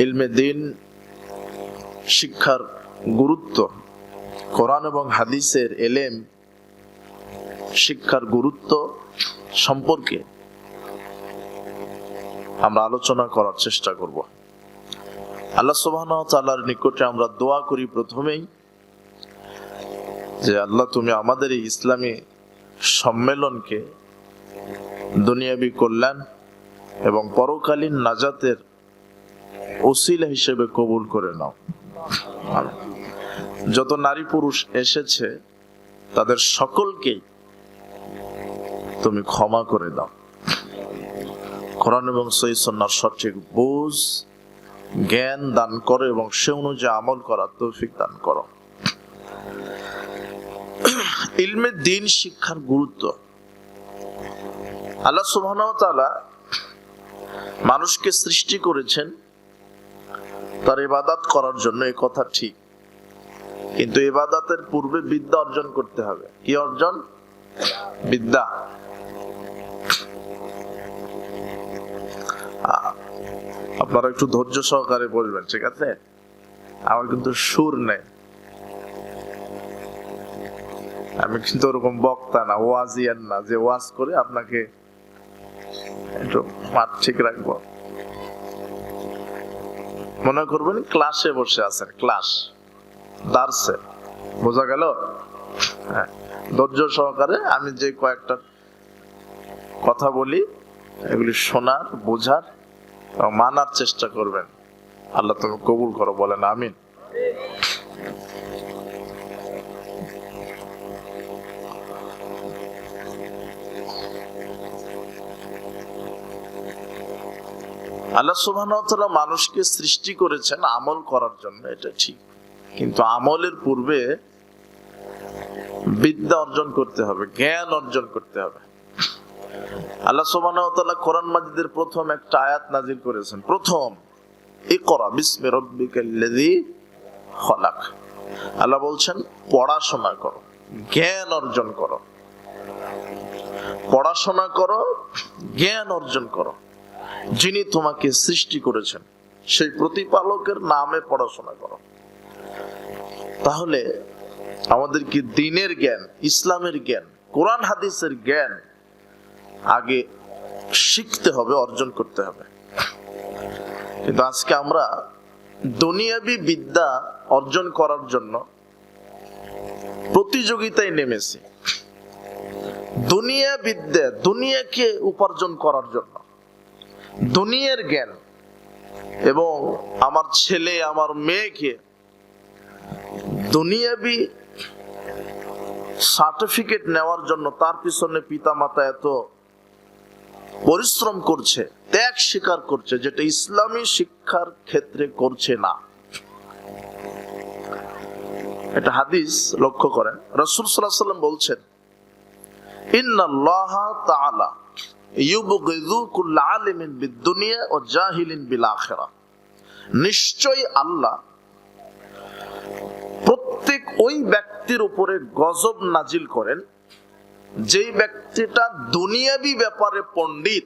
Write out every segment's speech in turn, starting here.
ইলমে দ্বীন শিক্ষার গুরুত্ব, কোরআন এবং হাদিসের এলেম শিক্ষার গুরুত্ব সম্পর্কে আমরা আলোচনা করার চেষ্টা করব। আল্লাহ সুবহানাহু ওয়া তাআলার নিকটে আমরা দোয়া করি প্রথমেই যে আল্লাহ, তুমি আমাদের এই ইসলামী সম্মেলনকে দুনিয়াবী কল্যাণ এবং পরকালীন নাজাতের ওসিলা হিসেবে কবুল করে নাও। যত নারী পুরুষ এসেছে তাদের সকলকেই তুমি ক্ষমা করে দাও। কোরআন এবং সহিহ সুন্নাহর সঠিক বুঝ জ্ঞান দান করো এবং সে অনুযায়ী আমল করার তৌফিক দান করো। ইলমে দ্বীন শিক্ষার গুরুত্ব। আল্লাহ সুবহানাহু ওয়া তাআলা মানুষকে সৃষ্টি করেছেন তার ইবাদত করার জন্য, এই কথা ঠিক, কিন্তু ইবাদতের পূর্বে বিদ্যা অর্জন করতে হবে। কি অর্জন? বিদ্যা। আপনারা একটু ধৈর্য সহকারে বলবেন, ঠিক আছে? আমার কিন্তু সুর নেই, আমি কিন্তু ওরকম বক্তা না, ওয়াজিয়ান না যে ওয়াজ করে আপনাকে একটু মাঠ ঠিক রাখবো। মনে করবেন ক্লাসে বসে আছেন, ক্লাস দার্সে, বোঝা গেল? হ্যাঁ, ধৈর্য সহকারে আমি যে কয়েকটা কথা বলি এগুলি শোনার, বোঝার এবং মানার চেষ্টা করবেন। আল্লাহ তুমি কবুল করো, বলেন আমিন। আল্লাহ সুবহানাহু ওয়া তাআলা মানুষকে সৃষ্টি করেছেন আমল করার জন্য, এটা ঠিক, কিন্তু আমলের পূর্বে বিদ্যা অর্জন করতে হবে, জ্ঞান অর্জন করতে হবে। আল্লাহ সুবহানাহু ওয়া তাআলা কোরআন মাজিদের প্রথম একটা আয়াত নাযিল করেছেন, প্রথম ইকরা বিসমি রাব্বিকাল্লাযী খলাক। আল্লাহ বলছেন পড়াশোনা করো, জ্ঞান অর্জন করো, পড়াশোনা করো, জ্ঞান অর্জন করো। যিনি তোমাকে সৃষ্টি করেছেন সেই প্রতিপালকের নামে পড়াশোনা করো। তাহলে আমাদেরকে দ্বীনের জ্ঞান, ইসলামের জ্ঞান, কোরআন হাদিসের জ্ঞান আগে শিখতে হবে, অর্জন করতে হবে। কিন্তু আজকে আমরা দুনিয়াবী বিদ্যা অর্জন করার জন্য প্রতিযোগিতায় নেমেছি। দুনিয়া বিদ্যা, দুনিয়াকে উপার্জন করার জন্য, দুনিয়ার জ্ঞান, এবং আমার ছেলে আমার মেয়েকে দুনিয়াবী সার্টিফিকেট নেওয়ার জন্য তার পিছনে পিতা মাতা এত পরিশ্রম করছে, ত্যাগ স্বীকার করছে, যেটা ইসলামী শিক্ষার ক্ষেত্রে করছে না। এটা হাদিস লক্ষ্য করেন, রাসূল সাল্লাল্লাহু আলাইহি ওয়াসাল্লাম বলছেন, ইন্নাল্লাহা তাআলা ইউবগিযু কুল্লা আলিমিন বিদ-দুনিয়া ওয়া জাহিলিন বিল আখিরাহ। নিশ্চয়ই আল্লাহ প্রত্যেক ওই ব্যক্তির উপরে গজব নাজিল করেন যেই ব্যক্তিটা দুনিয়াবী ব্যাপারে পণ্ডিত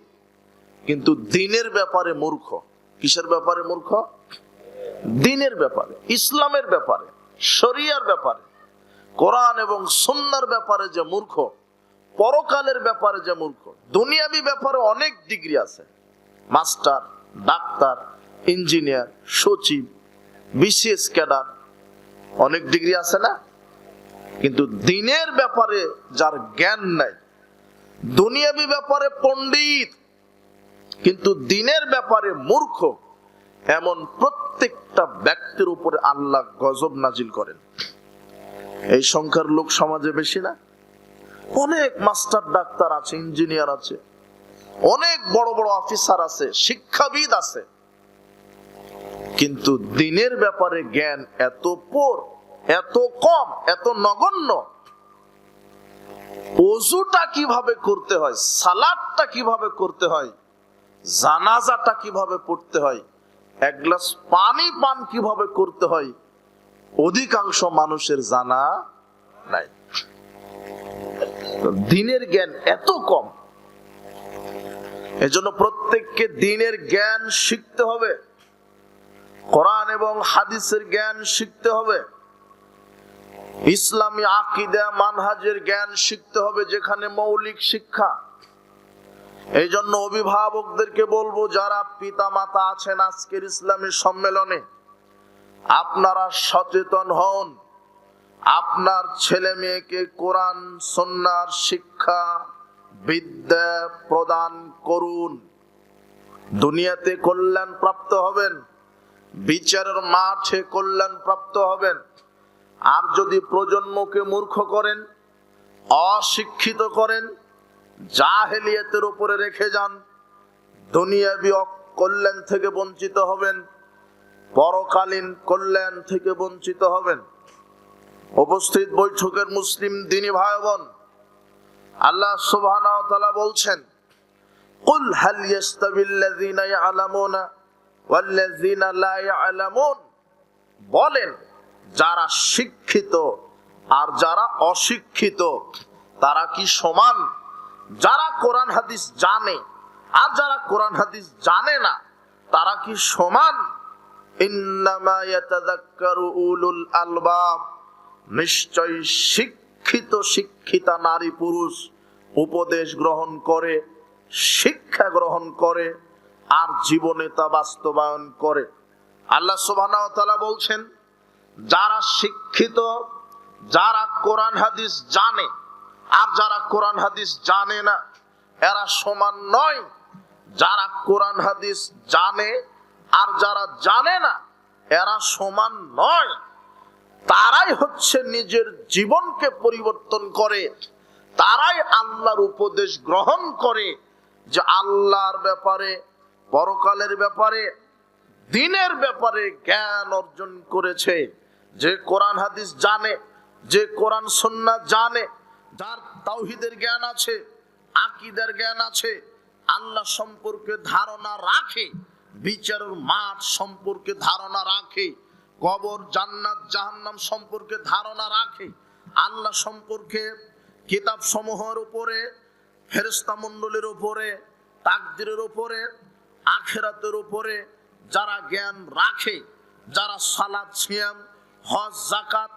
কিন্তু দ্বীনের ব্যাপারে মূর্খ। কিসের ব্যাপারে মূর্খ? দ্বীনের ব্যাপারে, ইসলামের ব্যাপারে, শরিয়ার ব্যাপারে, কোরআন এবং সুন্নাহর ব্যাপারে যে মূর্খ, পরকালের ব্যাপারে যে মূর্খ। দুনিয়াবী ব্যাপারে অনেক ডিগ্রি আছে, মাস্টার, ডাক্তার, ইঞ্জিনিয়ার, সচিব, বিসিএস ক্যাডার, অনেক ডিগ্রি আছে না? কিন্তু দ্বীনের ব্যাপারে যার জ্ঞান নাই, দুনিয়াবী ব্যাপারে পণ্ডিত কিন্তু দ্বীনের ব্যাপারে মূর্খ, এমন প্রত্যেকটা ব্যক্তির উপরে আল্লাহ গজব নাজিল করেন। এই সংখ্যার লোক সমাজে বেশি না? অনেক মাস্টার ডাক্তার আছে, ইঞ্জিনিয়ার আছে, অনেক বড় বড় অফিসার আছে, শিক্ষাবিদ আছে, কিন্তু দ্বীনের ব্যাপারে জ্ঞান এত পোর, এত কম, এত নগণ্য। ওযুটা কিভাবে করতে হয়, সালাতটা কিভাবে করতে হয়, জানাজাটা কিভাবে পড়তে হয়, এক গ্লাস পানি পান কিভাবে করতে হয়, অধিকাংশ মানুষের জানা নাই। দ্বীনের জ্ঞান এত কম, এজন্য প্রত্যেককে দ্বীনের জ্ঞান শিখতে হবে। এবং হাদিসের জ্ঞান শিখতে হবে, ইসলামী আকীদা মানহাজের জ্ঞান শিখতে হবে, যেখানে মৌলিক শিক্ষা। এই জন্য অভিভাবকদেরকে বলবো, যারা পিতা মাতা আছেন আজকের ইসলামী সম্মেলনে, আপনারা সচেতন হন, আপনার ছেলে মেয়েকে কোরআন সুন্নাহর শিক্ষা বিদ্যা প্রদান করুন। দুনিয়াতে কল্যাণ প্রাপ্ত হবেন, বিচারের মাঠে কল্যাণ প্রাপ্ত হবেন। আর যদি প্রজন্মকে মূর্খ করেন, অশিক্ষিত করেন, জাহেলিয়াতের উপরে রেখে যান, দুনিয়াবি কল্যাণ থেকে বঞ্চিত হবেন, পরকালীন কল্যাণ থেকে বঞ্চিত হবেন। উপস্থিত বৈঠকের মুসলিম দিনী ভাই বোন, আল্লাহ সুবহানাহু ওয়া তাআলা বলছেন, কুল হাল ইয়াস্তাবিল্লাযীনা ইয়ালামুনা ওয়াল্লাযীনা লা ইয়ালামুন, বলেন যারা শিক্ষিত আর যারা অশিক্ষিত তারা কি সমান? যারা কোরআন হাদিস জানে আর যারা কোরআন হাদিস জানে না তারা কি সমান? ইন্নামা ইয়াতাযাক্কারু উলুল আলবাব, নিশ্চয় শিক্ষিতা নারী পুরুষ উপদেশ গ্রহণ করে, শিক্ষা গ্রহণ করে আর জীবনে তা বাস্তবায়ন করে। আল্লাহ সুবহানাহু ওয়া তাআলা বলছেন, যারা শিক্ষিত, যারা কোরআন হাদিস জানে আর যারা কোরআন হাদিস জানে না এরা সমান নয়। যারা কোরআন হাদিস জানে আর যারা জানে না এরা সমান নয়। তারাই হচ্ছে নিজের জীবনকে পরিবর্তন করে, তারাই আল্লাহর উপদেশ গ্রহণ করে, যে আল্লাহর ব্যাপারে, পরকালের ব্যাপারে, দিনের ব্যাপারে জ্ঞান অর্জন করেছে। যে কোরআন হাদিস জানে, যে কোরআন সুন্নাহ জানে, যার তাওহীদের জ্ঞান আছে, আকীদার জ্ঞান আছে, আল্লাহ সম্পর্কে ধারণা রাখে, বিচারের মাঠ সম্পর্কে ধারণা রাখে, কবর, জান্নাত, জাহান্নাম সম্পর্কে ধারণা রাখে, আল্লাহ সম্পর্কে কিতাব সমূহের উপরে, ফেরেশতা মণ্ডলীর উপরে, তাকদীরের উপরে, আখিরাতের উপরে যারা জ্ঞান রাখে, যারা সালাত, সিয়াম, হজ, যাকাত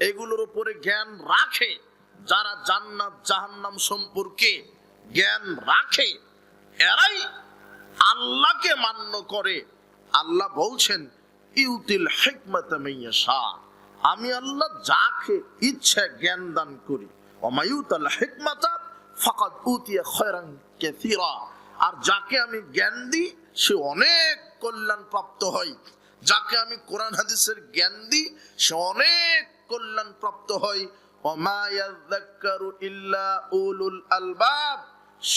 এগুলোর উপরে জ্ঞান রাখে, যারা জান্নাত জাহান্নাম সম্পর্কে জ্ঞান রাখে, এরাই আল্লাহকে মান্য করে। আল্লাহ বলছেন, ইউতিল হিকমাতা মাইয়াশা, আমি আল্লাহ যাকে ইচ্ছা জ্ঞান দান করি। ওয়া ইউতাল হিকমাতা ফাকাদ উতিয়া খায়রান কাসীরা, আর যাকে আমি জ্ঞান দিই সে অনেক কল্যাণ প্রাপ্ত হয়। যাকে আমি কোরআন হাদিসের জ্ঞান দিই সে অনেক কল্যাণ প্রাপ্ত হয়। ওয়া মা ইয়াযাক্কারু ইল্লা উলুল আলবাব,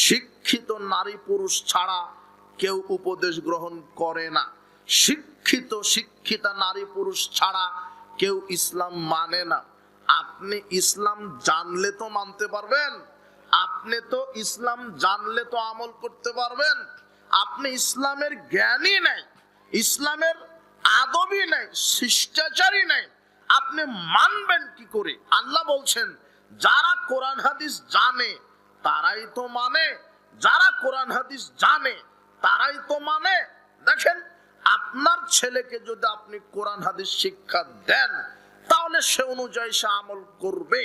শিক্ষিত নারী পুরুষ ছাড়া কেউ উপদেশ গ্রহণ করে না। শিক্ষিতা নারী পুরুষ ছাড়া কেউ ইসলাম মানে না। আপনি ইসলাম জানলে তো মানতে পারবেন, আপনি তো ইসলাম জানলে তো আমল করতে পারবেন। আপনি ইসলামের জ্ঞানই নাই, ইসলামের আদবই নাই, শিষ্টাচারই নাই, আপনি মানবেন কি করে? আল্লাহ বলছেন, যারা কোরআন হাদিস জানে তারাই তো মানে, যারা কোরআন হাদিস জানে তারাই তো মানে। দেখেন, আপনার ছেলেকে যদি আপনি কোরআন হাদিস শিক্ষা দেন তাহলে সে অনুযায়ী সে আমল করবে,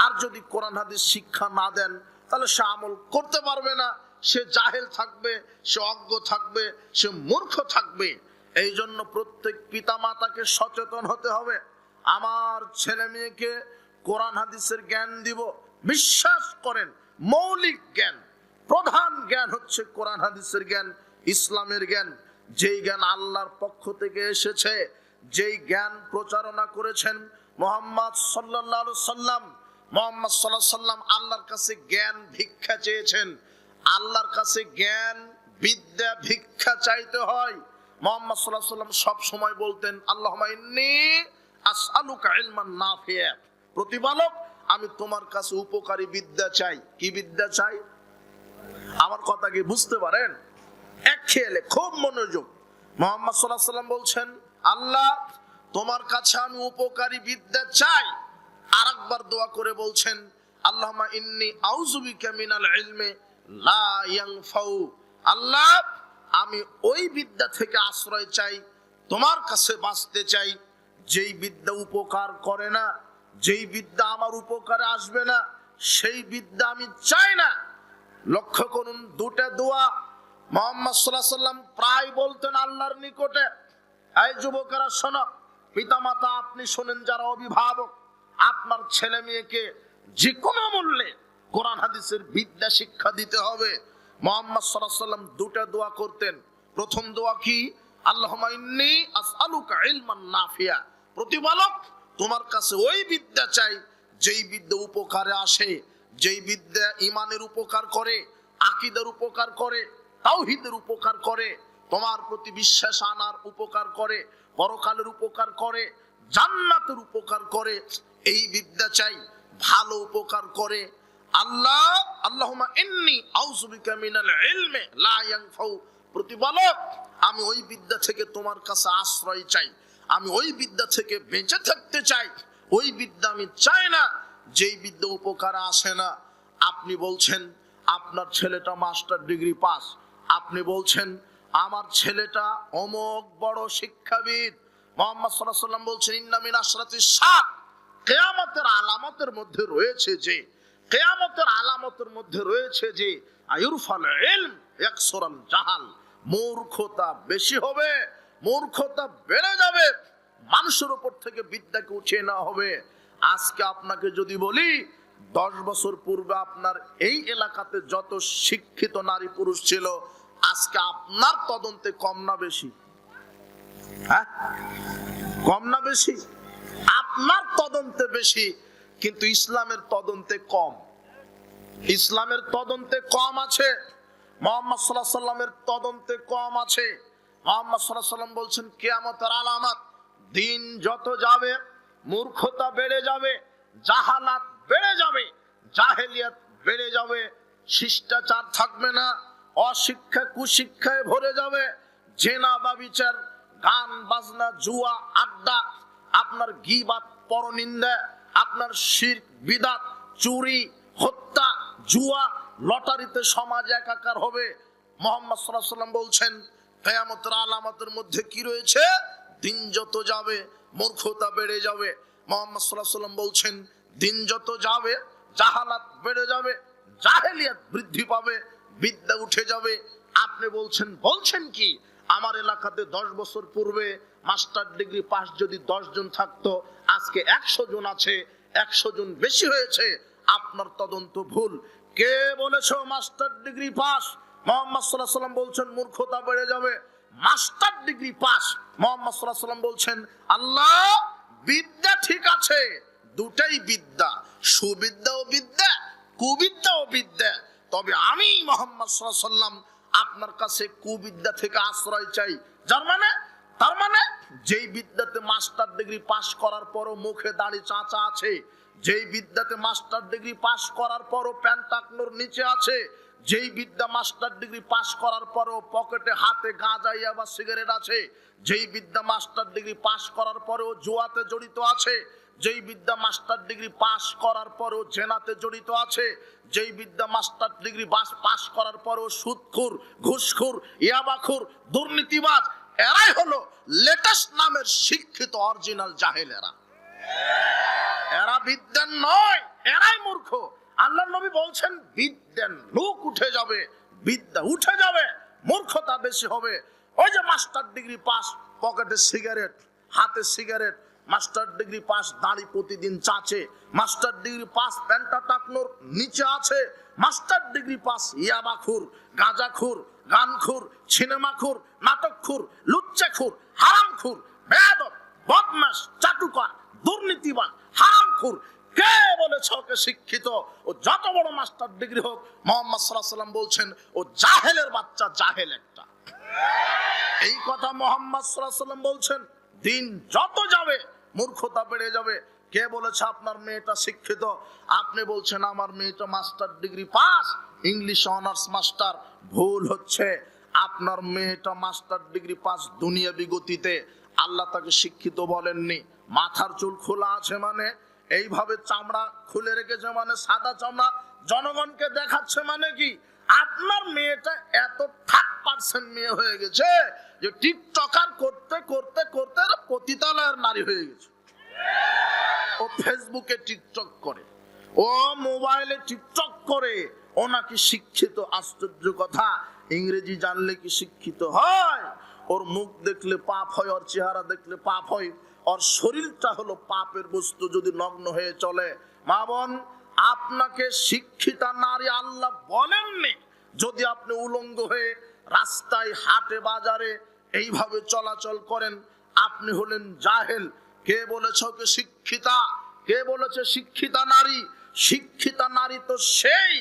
আর যদি কোরআন হাদিস শিক্ষা না দেন তাহলে সে আমল করতে পারবে না, সে জাহেল থাকবে, সে অজ্ঞ থাকবে, সে মূর্খ থাকবে। এই জন্য প্রত্যেক পিতা মাতাকে সচেতন হতে হবে। আমার ছেলে মেয়েকে কোরআন হাদিসের জ্ঞান দিব, বিশ্বাস করেন মৌলিক জ্ঞান, প্রধান জ্ঞান হচ্ছে কোরআন হাদিসের জ্ঞান, ইসলামের জ্ঞান। যেই জ্ঞান আল্লাহর পক্ষ থেকে এসেছে, যেই জ্ঞান প্রচারণা করেছেন মুহাম্মদ সাল্লাল্লাহু আলাইহি সাল্লাম, মুহাম্মদ সাল্লাল্লাহু আলাইহি সাল্লাম আল্লাহর কাছে জ্ঞান ভিক্ষা চেয়েছেন। আল্লাহর কাছে জ্ঞান বিদ্যা ভিক্ষা চাইতে হয়। মুহাম্মদ সাল্লাল্লাহু আলাইহি সাল্লাম সব সময় বলতেন, আল্লাহুম্মা ইন্নী আসআলুকা ইলমান নাফিয়া, প্রতিপালক আমি তোমার কাছে উপকারী বিদ্যা চাই। কি বিদ্যা চাই? আমার কথা কি বুঝতে পারেন? এক খেয়ালে খুব মনোযোগ। মুহাম্মদ সাল্লাল্লাহু আলাইহি সাল্লাম বলছেন, আল্লাহ তোমার কাছে আমি উপকারী বিদ্যা চাই। আরেকবার দোয়া করে বলছেন, আল্লাহুম্মা ইন্নী আউযু বিকা মিনাল ইলমি লা ইয়ানফাউ, আল্লাহ আমি ওই বিদ্যা থেকে আশ্রয় চাই তোমার কাছে বাঁচতে চাই, যেই বিদ্যা উপকার করে না, যেই বিদ্যা আমার উপকারে আসবে না, সেই বিদ্যা আমি চাই না। লক্ষ্য করুন, দুটো দোয়া মুহাম্মদ সাল্লাল্লাহু আলাইহি সাল্লাম প্রায় বলতেন আল্লাহর নিকটে। এই যুবকেরা শোনো, পিতামাতা আপনি শোনেন, যারা অভিভাবক, আপনার ছেলে মেয়েকে যে কোনো মূল্যে কোরআন হাদিসের বিদ্যা শিক্ষা দিতে হবে। মুহাম্মদ সাল্লাল্লাহু আলাইহি সাল্লাম দুটো দোয়া করতেন। প্রথম দোয়া কি? আল্লাহুম্মা ইন্নী আসআলুকা ইলমান নাফিয়া। প্রতিপালক, তোমার কাছে ওই বিদ্যা চাই যেই বিদ্যা উপকারে আসে, যেই বিদ্যা ঈমানের উপকার করে, আকীদার উপকার করে, তাওহীদের উপকার করে, তোমার প্রতি বিশ্বাস আনার উপকার করে, পরকালের উপকার করে, জান্নাতের উপকার করে, এই বিদ্যা চাই, ভালো উপকার করে। আল্লাহ আল্লাহুম্মা ইন্নী আউযু বিকা মিনাল ইলমি লা ইয়ানফাউ। প্রতিপালক, আমি ওই বিদ্যা থেকে তোমার কাছে আশ্রয় চাই, আমি ওই বিদ্যা থেকে বেঁচে থাকতে চাই। ওই বিদ্যা আমি চাই না যেই বিদ্যা উপকারে আসে না। আপনি বলছেন আপনার ছেলেটা মাস্টার ডিগ্রি পাস, আপনি বলছেন আমার ছেলেটা অমুক বড় শিক্ষাবিদ। মুহাম্মদ সাল্লাল্লাহু আলাইহি ওয়াসাল্লাম বলছেন ইন্না মিন আশরাতিস সাত, কিয়ামতের আলামতের মধ্যে রয়েছে যে, কিয়ামতের আলামতের মধ্যে রয়েছে যে আয়ুরফাল ইলম ইয়াকসুরাল জাহাল, মূর্খতা বেশি হবে, মূর্খতা বেড়ে যাবে, মানুষের উপর থেকে বিদ্যাকে উঠিয়ে নেওয়া হবে। আজকে আপনাকে যদি বলি 10 বছর পূর্বে আপনার এই এলাকাতে যত শিক্ষিত নারী পুরুষ ছিল, আজকে আপনার তদন্তে কম না বেশি? হ্যাঁ, কম না বেশি? আপনার তদন্তে বেশি, কিন্তু ইসলামের তদন্তে কম। ইসলামের তদন্তে কম আছে, মুহাম্মদ সাল্লাল্লাহু আলাইহি সাল্লামের তদন্তে কম আছে। মুহাম্মদ সাল্লাল্লাহু আলাইহি সাল্লাম বলছেন কিয়ামতের আলামত, দিন যত যাবে মূর্খতা বেড়ে যাবে, জাহালাত বেড়ে যাবে, জাহেলিয়াত বেড়ে যাবে, শিষ্টাচার থাকবে না, অশিক্ষা কুশিক্ষায় ভরে যাবে, জেনা ব্যভিচার, গান বাজনা, জুয়া, আড্ডা, আপনার গীবাত, পরনিন্দা, আপনার শিরক বিদআত, চুরি, হত্যা, জুয়া, লটারিতে সমাজ একাকার হবে। মুহাম্মদ সাল্লাল্লাহু আলাইহি সাল্লাম বলছেন কিয়ামতের আলামতের মধ্যে কি রয়েছে? দিন যত যাবে মূর্খতা বেড়ে যাবে। মুহাম্মদ সাল্লাল্লাহু আলাইহি সাল্লাম বলছেন দিন যত যাবে জাহালাত বেড়ে যাবে, জাহেলিয়াত বৃদ্ধি পাবে, বিদ্যা উঠে যাবে। আপনি বলছেন কি আমার এলাকাতে 10 বছর পূর্বে মাস্টার ডিগ্রি পাস যদি 10 জন থাকতো, আজকে 100 জন আছে, 100 জন বেশি হয়েছে। আপনার তদন্ত ভুল। কে বলেছো মাস্টার ডিগ্রি পাস? মুহাম্মদ সাল্লাল্লাহু আলাইহি সাল্লাম বলছেন মূর্খতা বেড়ে যাবে। মাস্টার ডিগ্রি পাস, মুহাম্মদ সাল্লাল্লাহু আলাইহি সাল্লাম বলছেন আল্লাহ বিদ্যা ঠিক আছে, দুটাই বিদ্যা, সুবিদ্যা ও বিদ্যা, কুবিদ্যা ও বিদ্যা, তবে আমি মুহাম্মদ সাল্লাল্লাহু আলাইহি সাল্লাম আপনার কাছে কুবিদ্যা থেকে আশ্রয় চাই। তার মানে যেই বিদ্যাতে মাস্টার ডিগ্রি পাস করার পরও মুখে দাড়ি চাঁচা আছে, যেই বিদ্যাতে মাস্টার ডিগ্রি পাস করার পরও প্যান্ট টাকনোর নিচে আছে, যেই বিদ্যা মাস্টার ডিগ্রি পাস করার পরও পকেটে হাতে গাঁজা বা সিগারেট আছে, যেই বিদ্যা মাস্টার ডিগ্রি পাস করার পরেও জুয়াতে জড়িত আছে, যেই বিদ্যা মাস্টার ডিগ্রি পাস করার পরেও জেনাতে জড়িত আছে, যেই বিদ্যা মাস্টার ডিগ্রি পাস করার পরেও সুদখোর, ঘুষখোর, ইয়াবাখোর, দুর্নীতিবাজ, এরাই হলো লেটেস্ট নামের শিক্ষিত অরিজিনাল জাহেলেরা। এরা বিদ্যান নয়, এরাই মূর্খ। আল্লাহর নবী বলছেন বিদ্যান লোক উঠে যাবে, বিদ্যা উঠে যাবে, মূর্খতা বেশি হবে। ওই যে মাস্টার ডিগ্রি পাস, পকেটে সিগারেট, হাতে সিগারেট, মাস্টার ডিগ্রি পাস, দাড়ি প্রতিদিন চাচে, মাস্টার ডিগ্রি পাস, প্যান্টা টাকনোর নিচে আছে, মাস্টার ডিগ্রি পাস, ইয়াবাখোর, গাঁজাখোর, গানখোর, সিনেমাখোর, নাটকখোর, লুচ্চাখোর, হারামখোর, বেয়াদব, বদমাশ, চাটুকার, দুর্নীতিবান, হারামখোর। কে বলেছে ওকে শিক্ষিত? ও যত বড় মাস্টার ডিগ্রি হোক, মুহাম্মদ সাল্লাল্লাহু আলাইহি সাল্লাম বলছেন ও জাহেলের বাচ্চা, জাহেল একটা। এই কথা মুহাম্মদ সাল্লাল্লাহু আলাইহি সাল্লাম বলছেন। দিন যত যাবে মূর্খতা বেড়ে যাবে। কে বলেছে আপনার মেয়েটা শিক্ষিত? আপনি বলছেন আমার মেয়েটা master degree pass, English honours master. ভুল হচ্ছে, আপনার মেয়েটা মাস্টার ডিগ্রি পাস দুনিয়াবি গতিতে, আল্লাহ তাকে শিক্ষিত বলেননি। মাথার চুল খোলা আছে মানে, এইভাবে চামড়া খুলে রেখেছে মানে, সাদা চামড়া জনগণকে দেখাচ্ছে মানে কি? আপনার মেয়েটা এত ঠাট্টা 1% মেয়ে হয়ে গেছে যে টিকটকার করতে করতে করতে পতিতালয়ের নারী হয়ে গেছে। ও ফেসবুকে টিকটক করে, ও মোবাইলে টিকটক করে, ও নাকি শিক্ষিত। আশ্চর্য কথা, ইংরেজি জানলে কি শিক্ষিত হয়? ওর মুখ দেখলে পাপ হয়, ওর চেহারা দেখলে পাপ হয়, ওর শরীরটা হলো পাপের বস্তু যদি নগ্ন হয়ে চলে। মা বোন, আপনাকে শিক্ষিতা নারী আল্লাহ বলেননি। যদি আপনি উলঙ্গ হয়ে রাস্তায় হাটে বাজারে এইভাবে চলাচল করেন, আপনি হলেন জাহেল। কে বলেছে ওকে শিক্ষিতা? কে বলেছে শিক্ষিতা নারী? শিক্ষিতা নারী তো সেই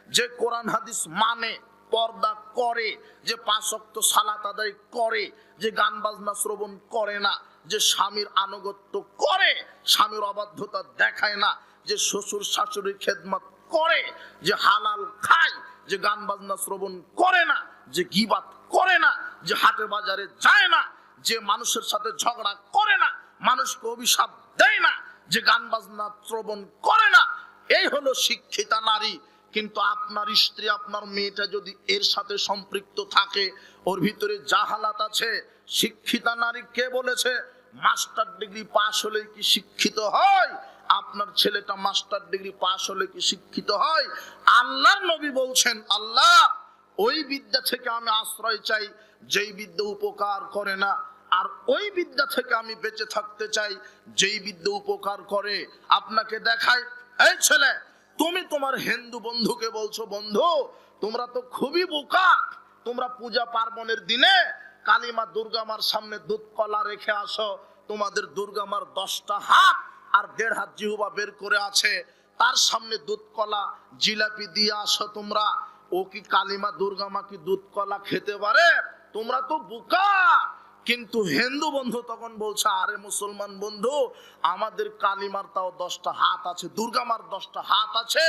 যে কোরআন হাদিস মানে, পর্দা করে, যে 5 ওয়াক্ত সালাত আদায় করে, যে গান বাজনা শ্রবণ করে না, যে স্বামীর আনুগত্য করে, স্বামীর অবাধ্যতা দেখায় না, যে শ্বশুর শাশুড়ির খেদমত করে, যে হালাল খায়, যে গান বাজনা শ্রবণ করে না, যে গীবাত করে না, যে হাটে বাজারে যায় না, যে মানুষের সাথে ঝগড়া করে না, মানুষকে অভিশাপ দেয় না, যে গান বাজনা শ্রবণ করে না। এই হলো শিক্ষিতা নারী। কিন্তু আপনার স্ত্রী, আপনার মেয়েটা যদি এর সাথে সম্পৃক্ত থাকে, ওর ভিতরে জাহালাত আছে। শিক্ষিতা নারী কে বলেছে মাস্টার ডিগ্রি পাস হলে কি শিক্ষিত হয়? আপনার ছেলেটা মাস্টার ডিগ্রি পাস হলে কি শিক্ষিত হয়? আল্লাহর নবী বলছেন, আল্লাহ ওই বিদ্যা থেকে আমি আশ্রয় চাই যেই বিদ্যা উপকার করে না, আর ওই বিদ্যা থেকে আমি বেঁচে থাকতে চাই যেই বিদ্যা উপকার করে। আপনাকে দেখায়, এই ছেলে, তুমি তোমার হিন্দু বন্ধুকে বলছো, বন্ধু তোমরা তো খুবই বোকা, তোমরা পূজা পার্বণের দিনে কালীমা দুর্গা মার সামনে দুধ কলা রেখে আসো, তোমাদের দুর্গা মার 10টা হাত আর 1.5 হাত জিহ্বা বের করে আছে, তার সামনে দুধ কলা জিলাপি দিয়ে আসো তোমরা। ও কি কালীমা দুর্গা মা কি দুধ কলা খেতে পারে? তোমরা তো বোকা। কিন্তু হিন্দু বন্ধু তখন বলছে, আরে মুসলমান বন্ধু, আমাদের কালীমার তাও 10টা হাত আছে, দুর্গা মার 10টা হাত আছে,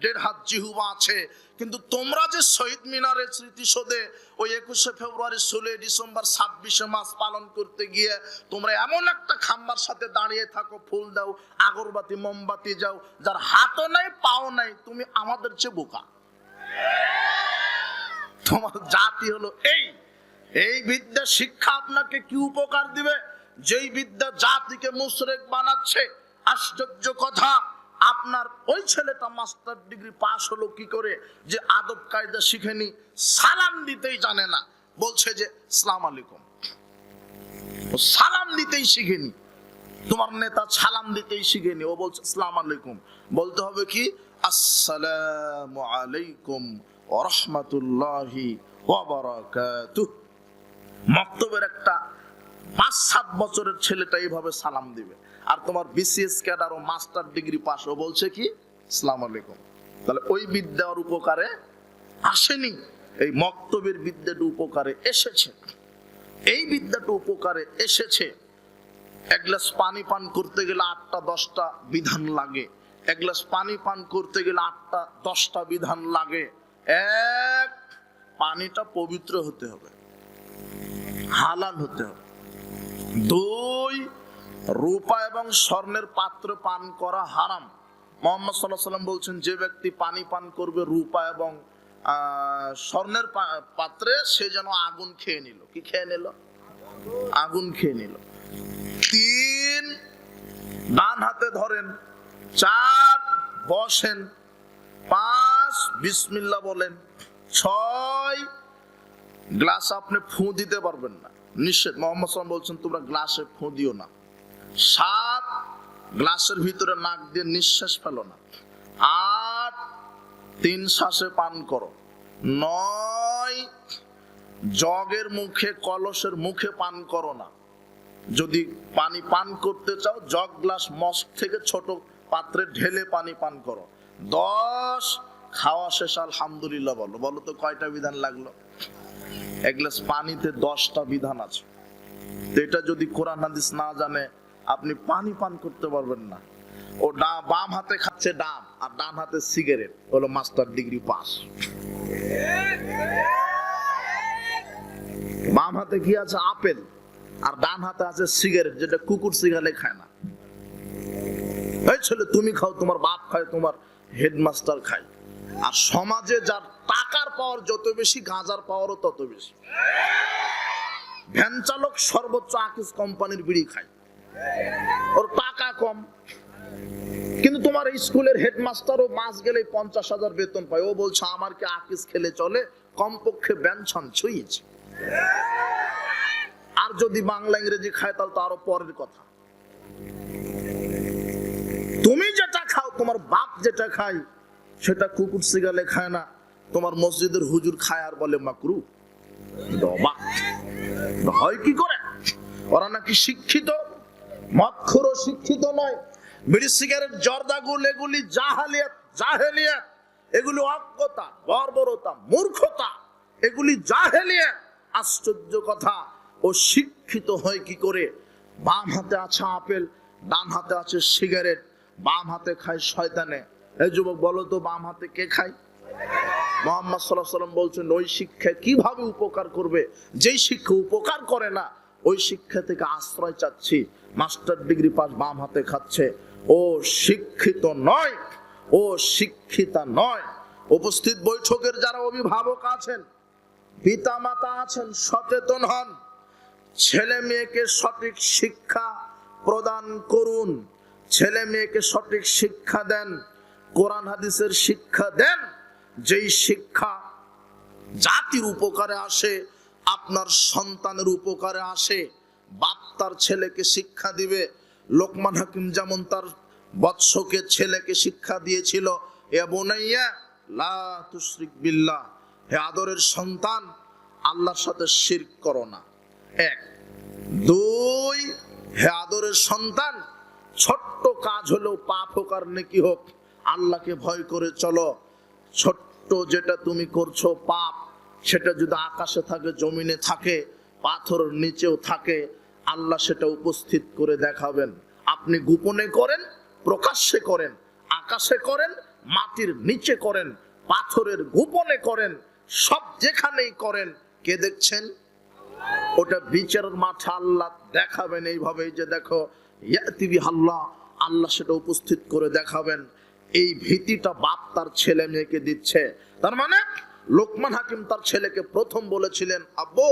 1.5 হাত জিহ্বা আছে, কিন্তু তোমরা যে শহীদ মিনারের স্মৃতিসৌধে ওই 21শে ফেব্রুয়ারি, 16 ডিসেম্বর, 26শে মার্চ পালন করতে গিয়ে তোমরা এমন একটা খাম্বার সাথে দাঁড়িয়ে থাকো, ফুল দাও, আগরবাতি মোমবাতি যাও, যার হাতও নাই পাও নাই, তুমি আমাদের চেয়ে বোকা। তোমার জাতি হলো এই বিদ্যা শিক্ষা আপনাকে কি উপকার দিবে? যেই বিদ্যা জাতিকে মুশরিক বানাচ্ছে। আশ্চর্য কথা, আপনার ওই ছেলেটা মাস্টার ডিগ্রি পাস হলো কি করে? যে আদব কায়দা শিখেনি, সালাম দিতেই জানে না, বলছে যে আসসালামু আলাইকুম। ও সালাম দিতেই শিখেনি। তোমার নেতা সালাম দিতেই শিখেনি, ও বলছে আসসালামু আলাইকুম। বলতে হবে কি? আসসালামু আলাইকুম ওয়া রাহমাতুল্লাহি ওয়া বারাকাতুহু। মক্তবের একটা 5-7 বছরের ছেলেটা এইভাবে সালাম দিবে, আর তোমার বিসিএস ক্যাডার ও মাস্টার ডিগ্রি পাস, ও বলছে কি আসসালামু আলাইকুম। তাহলে ওই বিদ্যার উপকারে আসেনি, এই মক্তবের বিদ্যাটা উপকারে এসেছে। এই বিদ্যাটা উপকারে এসেছে। এক গ্লাস পানি পান করতে গেলে 8টা 10টা বিধান লাগে, এক গ্লাস পানি পান করতে গেলে 8টা 10টা বিধান লাগে। এক, পানিটা পবিত্র হতে হবে, হালাল হতে হবে। 2, রূপা এবং স্বর্ণের পাত্রে পান করা হারাম। মুহাম্মদ সাল্লাল্লাহু আলাইহি ওয়াসাল্লাম বলছেন, যে ব্যক্তি পানি পান করবে রূপা এবং স্বর্ণের পাত্রে, সে যেন আগুন খেয়ে নিল। কি খেয়ে নিল? আগুন খেয়ে নিল। 3, ডান হাতে ধরেন। 4, বসেন। 5, বিসমিল্লাহ বলেন। 6, গ্লাস আপনি ফু দিতে পারবেন না, নিষেধ। মুহাম্মদ সাল্লাল্লাহু আলাইহি ওয়াসাল্লাম বলছেন তোমরা গ্লাসে ফু দিও না। 7, গ্লাসের ভিতরে নাক দিয়ে নিঃশ্বাস ফেলো না। 8, 3 শ্বাসে পান করো। 9, জগের মুখে, কলসের মুখে পান করো না। যদি পানি পান করতে চাও, জগ গ্লাস মস্ক থেকে ছোট পাত্রে ঢেলে পানি পান করো। 10, খাওয়া শেষ আলহামদুলিল্লাহ বলো। বলো তো কয়টা বিধান লাগলো? এক গ্লাস পানিতে 10টা বিধান আছে। এটা যদি কোরআন হাদিস না জানে, আপনি পানি পান করতে পারবেন না। ও বাম হাতে খাচ্ছে ডাব, আর ডান হাতে সিগারেট, হলো মাস্টার ডিগ্রি পাস। বাম হাতে কি আছে? আপেল, আর ডান হাতে আছে সিগারেট, যেটা কুকুর সিগালে খায় না। এই ছেলে, তুমি খাও, তোমার বাপ খায়, তোমার হেডমাস্টার খায়, আর সমাজে যার টাকার পাওয়ার যত বেশি, গাঁজার পাওয়ারও তত বেশি। ভ্যান চালক সর্বোচ্চ আকিস কোম্পানির বিড়ি খায়, ওর টাকা কম, কিন্তু তোমার স্কুলের হেডমাস্টারও মাস গেলে 50,000 বেতন পায়। ও বলছে আমার কি আকিস খেলে চলে, কমপক্ষে ব্যঞ্জন ছুঁয়েছে। আর যদি বাংলা ইংরেজি খায় তাহলে তো আরো পরের কথা। তুমি যেটা খাও, তোমার বাপ যেটা খায় সেটা কুকুর সিগালে খায় না, তোমার মসজিদের হুজুর খায় আর বলে মাকরু। অবাক হয় কি করে? ওরা নাকি শিক্ষিত, মদখোর শিক্ষিত নয়। বিড়ি সিগারেট জর্দাগুল এগুলি জাহেলিয়াত, জাহেলিয়াত এগুলি অজ্ঞতা, বর্বরতা, মূর্খতা, এগুলি জাহেলিয়াত। আশ্চর্য কথা, ও শিক্ষিত হয় কি করে? বাম হাতে আছে আপেল, ডান হাতে আছে সিগারেট, বাম হাতে খায় শয়তানে। এই যুবক বলো তো, বাম হাতে কে খায়? মুহাম্মদ সাল্লাল্লাহু আলাইহি ওয়াসাল্লাম বলছেন ওই শিক্ষা কিভাবে উপকার করবে? যেই শিক্ষা উপকার করে না, ওই শিক্ষা থেকে আশ্রয় চাচ্ছি। মাস্টার ডিগ্রি পাস, বাম হাতে খাচ্ছে, ও শিক্ষিত নয়, ও শিক্ষিতা নয়। উপস্থিত বৈঠকের যারা অভিভাবক আছেন, পিতা মাতা আছেন, সচেতন হন। ছেলে মেয়েকে সঠিক শিক্ষা প্রদান করুন, ছেলে মেয়েকে সঠিক শিক্ষা দেন, কোরআন হাদিসের শিক্ষা দেন। যেই শিক্ষা জাতির উপকারে আসে, আপনার সন্তানের উপকারে আসে। বাপ তার ছেলেকে শিক্ষা দিবে। লোকমান হাকিম যেমন তার বৎসকে ছেলেকে শিক্ষা দিয়েছিল, এ বুনাইয়া লা তুশরিক বিল্লাহ, হে আদরের সন্তান, আল্লাহর সাথে শিরক করো না। এক। দুই, হে আদরের সন্তান, ছোট্ট কাজ হলেও পাপ হোক আর নেকি হোক, আল্লাহকে ভয় করে চলো। ছোট্ট যেটা তুমি করছো পাপ, সেটা যদি আকাশে থাকে, জমিনে থাকে, পাথরের নিচেও থাকে, আল্লাহ সেটা উপস্থিত করে দেখাবেন। আপনি গোপনে করেন, প্রকাশ্যে করেন, আকাশে করেন, মাটির নিচে করেন, পাথরের গোপনে করেন, সব যেখানেই করেন, কে দেখছেন? ওটা বিচারের মাঠে আল্লাহ দেখাবেন এইভাবে, যে দেখো ইয়াতি বিহাল্লাহ, আল্লাহ সেটা উপস্থিত করে দেখাবেন। এই ভীতিটা বাপ তার ছেলে মেয়েকে দিচ্ছে। তার মানে লোকমান হাকিম তার ছেলেকে প্রথম বলেছিলেন, আব্বু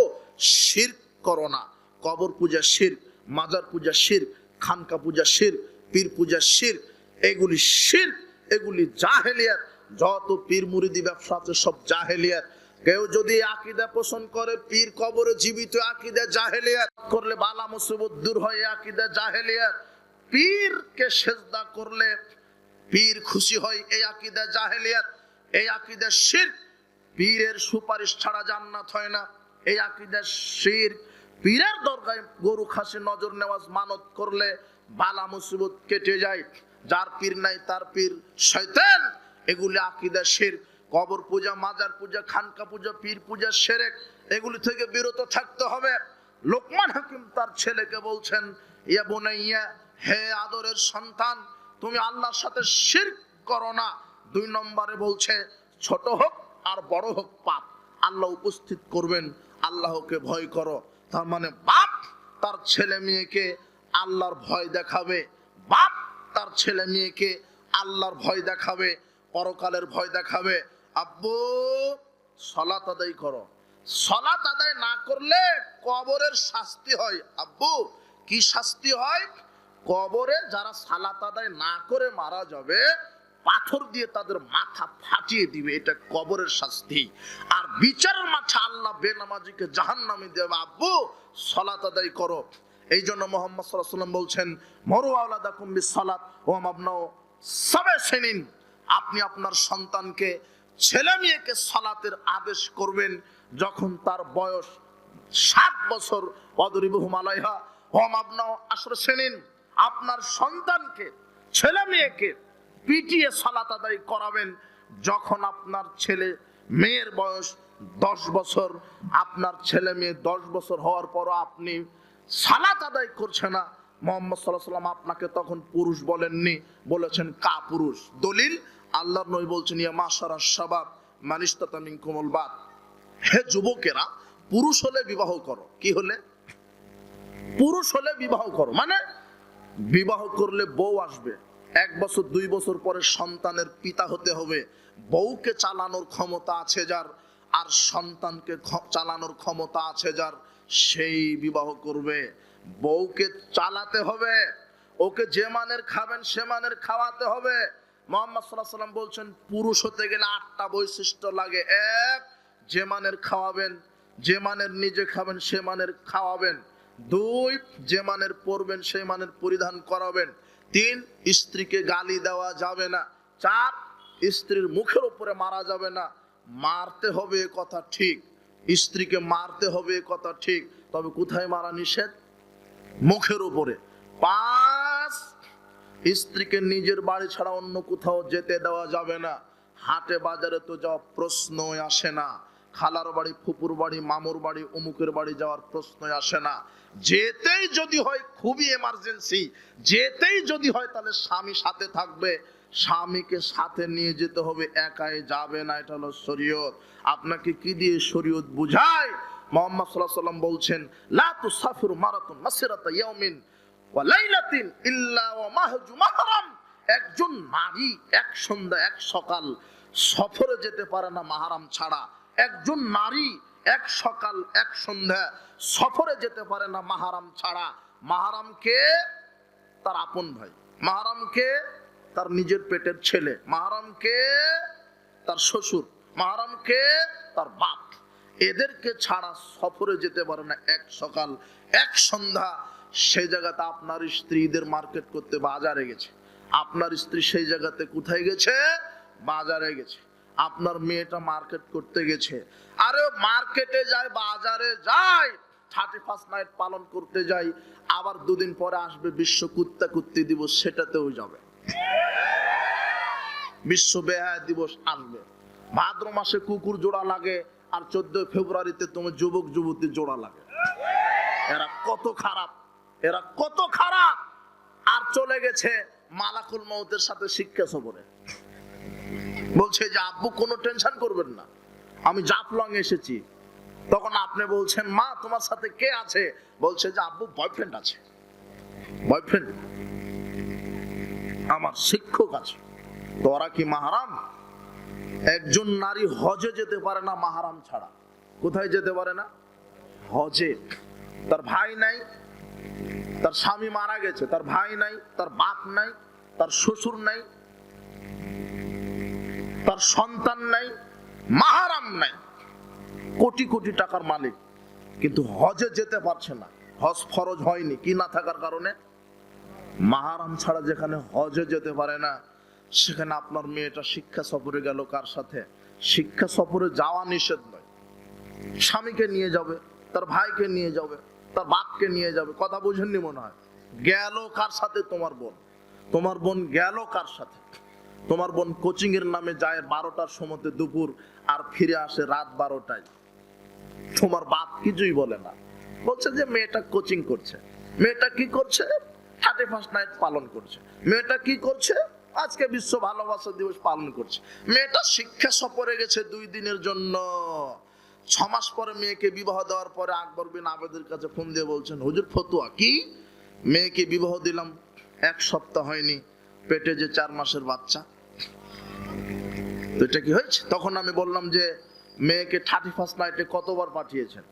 শিরক করো না। কবর পূজা শিরক, মাজার পূজা শিরক, খানকা পূজা শিরক, পীর পূজা শিরক, এগুলি শিরক, এগুলি জাহেলিয়াত। যত পীর মুরিদি ব্যবসা আছে সব জাহেলিয়াত। কেউ যদি আকীদা পোষণ করে পীর কবরে জীবিত, আকীদা জাহেলিয়াত। করলে বালা মুসিবত দূর হয়, আকীদা জাহেলিয়াত। পীরকে সেজদা করলে পীর খুশি হয়, এই আকীদা জাহেলিয়াত, এই আকীদা শিরক। পীরের সুপারিশ ছাড়া জান্নাত হয় না, এই আকীদা শিরক। পীরের দরগায় গরু খাসি নজর নেওয়াজ মানত করলে বালা মুসিবত কেটে যায়। যার পীর নাই তার পীর শয়তান, এগুলি আকীদা শিরক। কবর পূজা, মাজার পূজা, খানকা পূজা, পীর পূজা শিরক, এগুলি থেকে বিরত থাকতে হবে। লোকমান হাকিম তার ছেলেকে বলছেন, ইয়া বুনাইয়া, হে আদরের সন্তান, তুমি আল্লাহর সাথে শিরক করো না। দুই নম্বরে বলছে, ছোট হোক আর বড় হোক পাপ, আল্লাহ উপস্থিত করবেন, আল্লাহকে ভয় করো। তার মানে বাপ তার ছেলে মেয়েকে আল্লাহর ভয় দেখাবে, বাপ তার ছেলে মেয়েকে আল্লাহর ভয় দেখাবে, পরকালের ভয় দেখাবে। আব্বু সালাত আদায় করো, সালাত আদায় না করলে কবরের শাস্তি হয়। আব্বু কি শাস্তি হয়? কবরে যারা সালাত আদায় না করে মারা যাবে, পাথর দিয়ে তাদের মাথা ফাটিয়ে দিবে, এটা কবরের শাস্তি। আর বিচারের মাঠে আল্লাহ বেনামাজিকে জাহান্নামে দেবে। আব্বু সালাত আদায় করো। এই জন্য মুহাম্মদ সাল্লাল্লাহু আলাইহি ওয়াসাল্লাম বলছেন, মরু আওলাদাকুম বিসসালাত ওয়া মাবনাউ সাব'a সিনিন। আপনি আপনার সন্তানকে, ছেলে মেয়েকে সালাতের আদেশ করবেন যখন তার বয়স 7 বছর। ওয়াদরিবুহুম আলাইহা ওয়া মাবনাউ 10 সিনিন। আপনার সন্তানকে, ছেলে মেয়েকে পিটিয়ে সালাত আদায় করাবেন যখন আপনার ছেলে মেয়ের বয়স 10 বছর। আপনার ছেলে মেয়ে 10 বছর হওয়ার পরও আপনি সালাত আদায় করছে না, মুহাম্মদ সাল্লাল্লাহু আলাইহি ওয়াসাল্লাম আপনাকে তখন পুরুষ বলেননি, বলেছেন কা পুরুষ। দলিল, আল্লাহর নবী বলছেন, ইয়া মাশারাশ শাবাব মান ইসতাতা মিনকুমুল বাত, হে যুবকেরা, পুরুষ হলে বিবাহ করো। কি হলে? পুরুষ হলে বিবাহ করো, মানে বিবাহ করলে বউ আসবে, 1 বছর 2 বছর পরে সন্তানের পিতা হতে হবে। বউকে চালানোর ক্ষমতা আছে যার, আর সন্তানকে চালানোর ক্ষমতা আছে যার, সেই বিবাহ করবে। বউকে চালাতে হবে, ওকে যে মানের খাবেন সে মানের খাওয়াতে হবে। মুহাম্মদ সাল্লাল্লাহু আলাইহি ওয়াসাল্লাম বলছেন পুরুষ হতে গেলে 8টা বৈশিষ্ট্য লাগে। 1, যে মানের খাওয়াবেন, যে মানের নিজে খাবেন সে মানের খাওয়াবেন। 2, যে মানের পরবেন সেই মানের পরিধান করাবেন। 3, স্ত্রীকে গালি দেওয়া যাবে না। 4, স্ত্রীর মুখের উপরে মারা যাবে না। মারতে হবে এ কথা ঠিক, স্ত্রীকে মারতে হবে এ কথা ঠিক, তবে কোথায় মারা নিষেধ? মুখের উপরে। 5, স্ত্রীকে নিজের বাড়ি ছাড়া অন্য কোথাও যেতে দেওয়া যাবে না। হাটে বাজারে তো যাওয়া প্রশ্নই আসে না। খালার বাড়ি, ফুপুর বাড়ি, মামুর বাড়ি, অমুকের বাড়ি যাওয়ার প্রশ্নই আসে না। যেতেই যদি হয় খুবই এমার্জেন্সি, যেতেই যদি হয় তাহলে স্বামী সাথে থাকবে, স্বামীকে সাথে নিয়ে যেতে হবে, একাই যাবে না। এটা হলো শরীয়ত। আপনাকে কি দিয়ে শরীয়ত বুঝায়? মুহাম্মদ সাল্লাল্লাহু আলাইহি ওয়াসাল্লাম বলছেন লা তুসাফিরু মারাতুন মাসিরাতা ইয়াউমিন ওয়া লাইলাতিন ইল্লা ওয়া মাহজু মাহরাম। একজন নারী এক সন্ধ্যা এক সকাল সফরে যেতে পারে না মাহরাম ছাড়া। একজন নারী এক সকাল এক সন্ধ্যা সফরে যেতে পারে না মাহরাম ছাড়া। মাহরামকে তার আপন ভাই, মাহরামকে তার নিজের পেটের ছেলে, মাহরামকে তার শ্বশুর, মাহরামকে তার বাপ, এদেরকে ছাড়া সফরে যেতে পারে না এক সকাল এক সন্ধ্যা। সেই জায়গাতে আপনার স্ত্রীদের মার্কেট করতে বাজারে গেছে, আপনার স্ত্রী সেই জায়গাতে কোথায় গেছে? বাজারে গেছে। আপনার মেয়েটা মার্কেট করতে গেছে, আরে মার্কেটে যায়, বাজারে যায়, 31st নাইট পালন করতে যায়, আবার 2 দিন পরে আসবে বিশ্ব কুত্তা কুত্তি দিবস, সেটাতেও যাবে। বিশ্ব বেহায়া দিবস আসবে, ভাদ্র মাসে কুকুর জোড়া লাগে, আর 14 ফেব্রুয়ারিতে তোমার যুবক যুবতী জোড়া লাগে। এরা কত খারাপ, এরা কত খারাপ। আর চলে গেছে মালাকুল মউতের সাথে শিক্ষা সফরে, বলছে যে আব্বু কোনো টেনশন করবেন না, আমি জাফলং এসেছি। তখন আপনি বলছেন মা তোমার সাথে কে আছে? বলছে যে আব্বু বয়ফ্রেন্ড আছে, বয়ফ্রেন্ড আমার শিক্ষক আছে। তোরা কি মাহারাম? একজন নারী হজে যেতে পারে না মাহারাম ছাড়া। কোথায় যেতে পারে না? হজে। তার ভাই নাই, তার স্বামী মারা গেছে, তার ভাই নাই, তার বাপ নাই, তার শ্বশুর নাই, তার সন্তান নাই, মাহারাম নাই, কোটি কোটি টাকার মালিক, কিন্তু হজে যেতে পারছে না। হজ ফরজ হয়নি, কি না থাকার কারণে? মাহারাম ছাড়া যেখানে হজে যেতে পারে না, সেখানে আপনার মেয়েটা শিক্ষা সফরে গেল কার সাথে? শিক্ষা সফরে যাওয়া নিষেধ নয়, স্বামীকে নিয়ে যাবে, তার ভাইকে নিয়ে যাবে, তার বাপকে নিয়ে যাবে। কথা বুঝেননি মনে হয়? গেল কার সাথে? তোমার বোন। তোমার বোন গেল কার সাথে? তোমার বোন কোচিং এর নামে যায় 12টার সময়তে দুপুর, আর ফিরে আসে রাত 12টায়। তোমার বাপ কিছুই বলে না, বলছে যে মেয়েটা কোচিং করছে। মেয়েটা কি করছে? 31st নাইট পালন করছে। মেয়েটা কি করছে? আজকে বিশ্ব ভালোবাসা দিবস পালন করছে। মেয়েটা শিক্ষা সফরে গেছে 2 দিনের জন্য। 6 মাস পরে মেয়েকে বিবাহ দেওয়ার পরে আকবর বিন আবেদের কাছে ফোন দিয়ে বলছেন হুজুর ফতুয়া কি? মেয়েকে বিবাহ দিলাম, 1 সপ্তাহ হয়নি, পেটে যে 4 মাসের বাচ্চা, তো এটা কি হয়েছে? তখন আমি বললাম যে মেয়েকে 31st নাইটে কতবার পাঠিয়েছেন?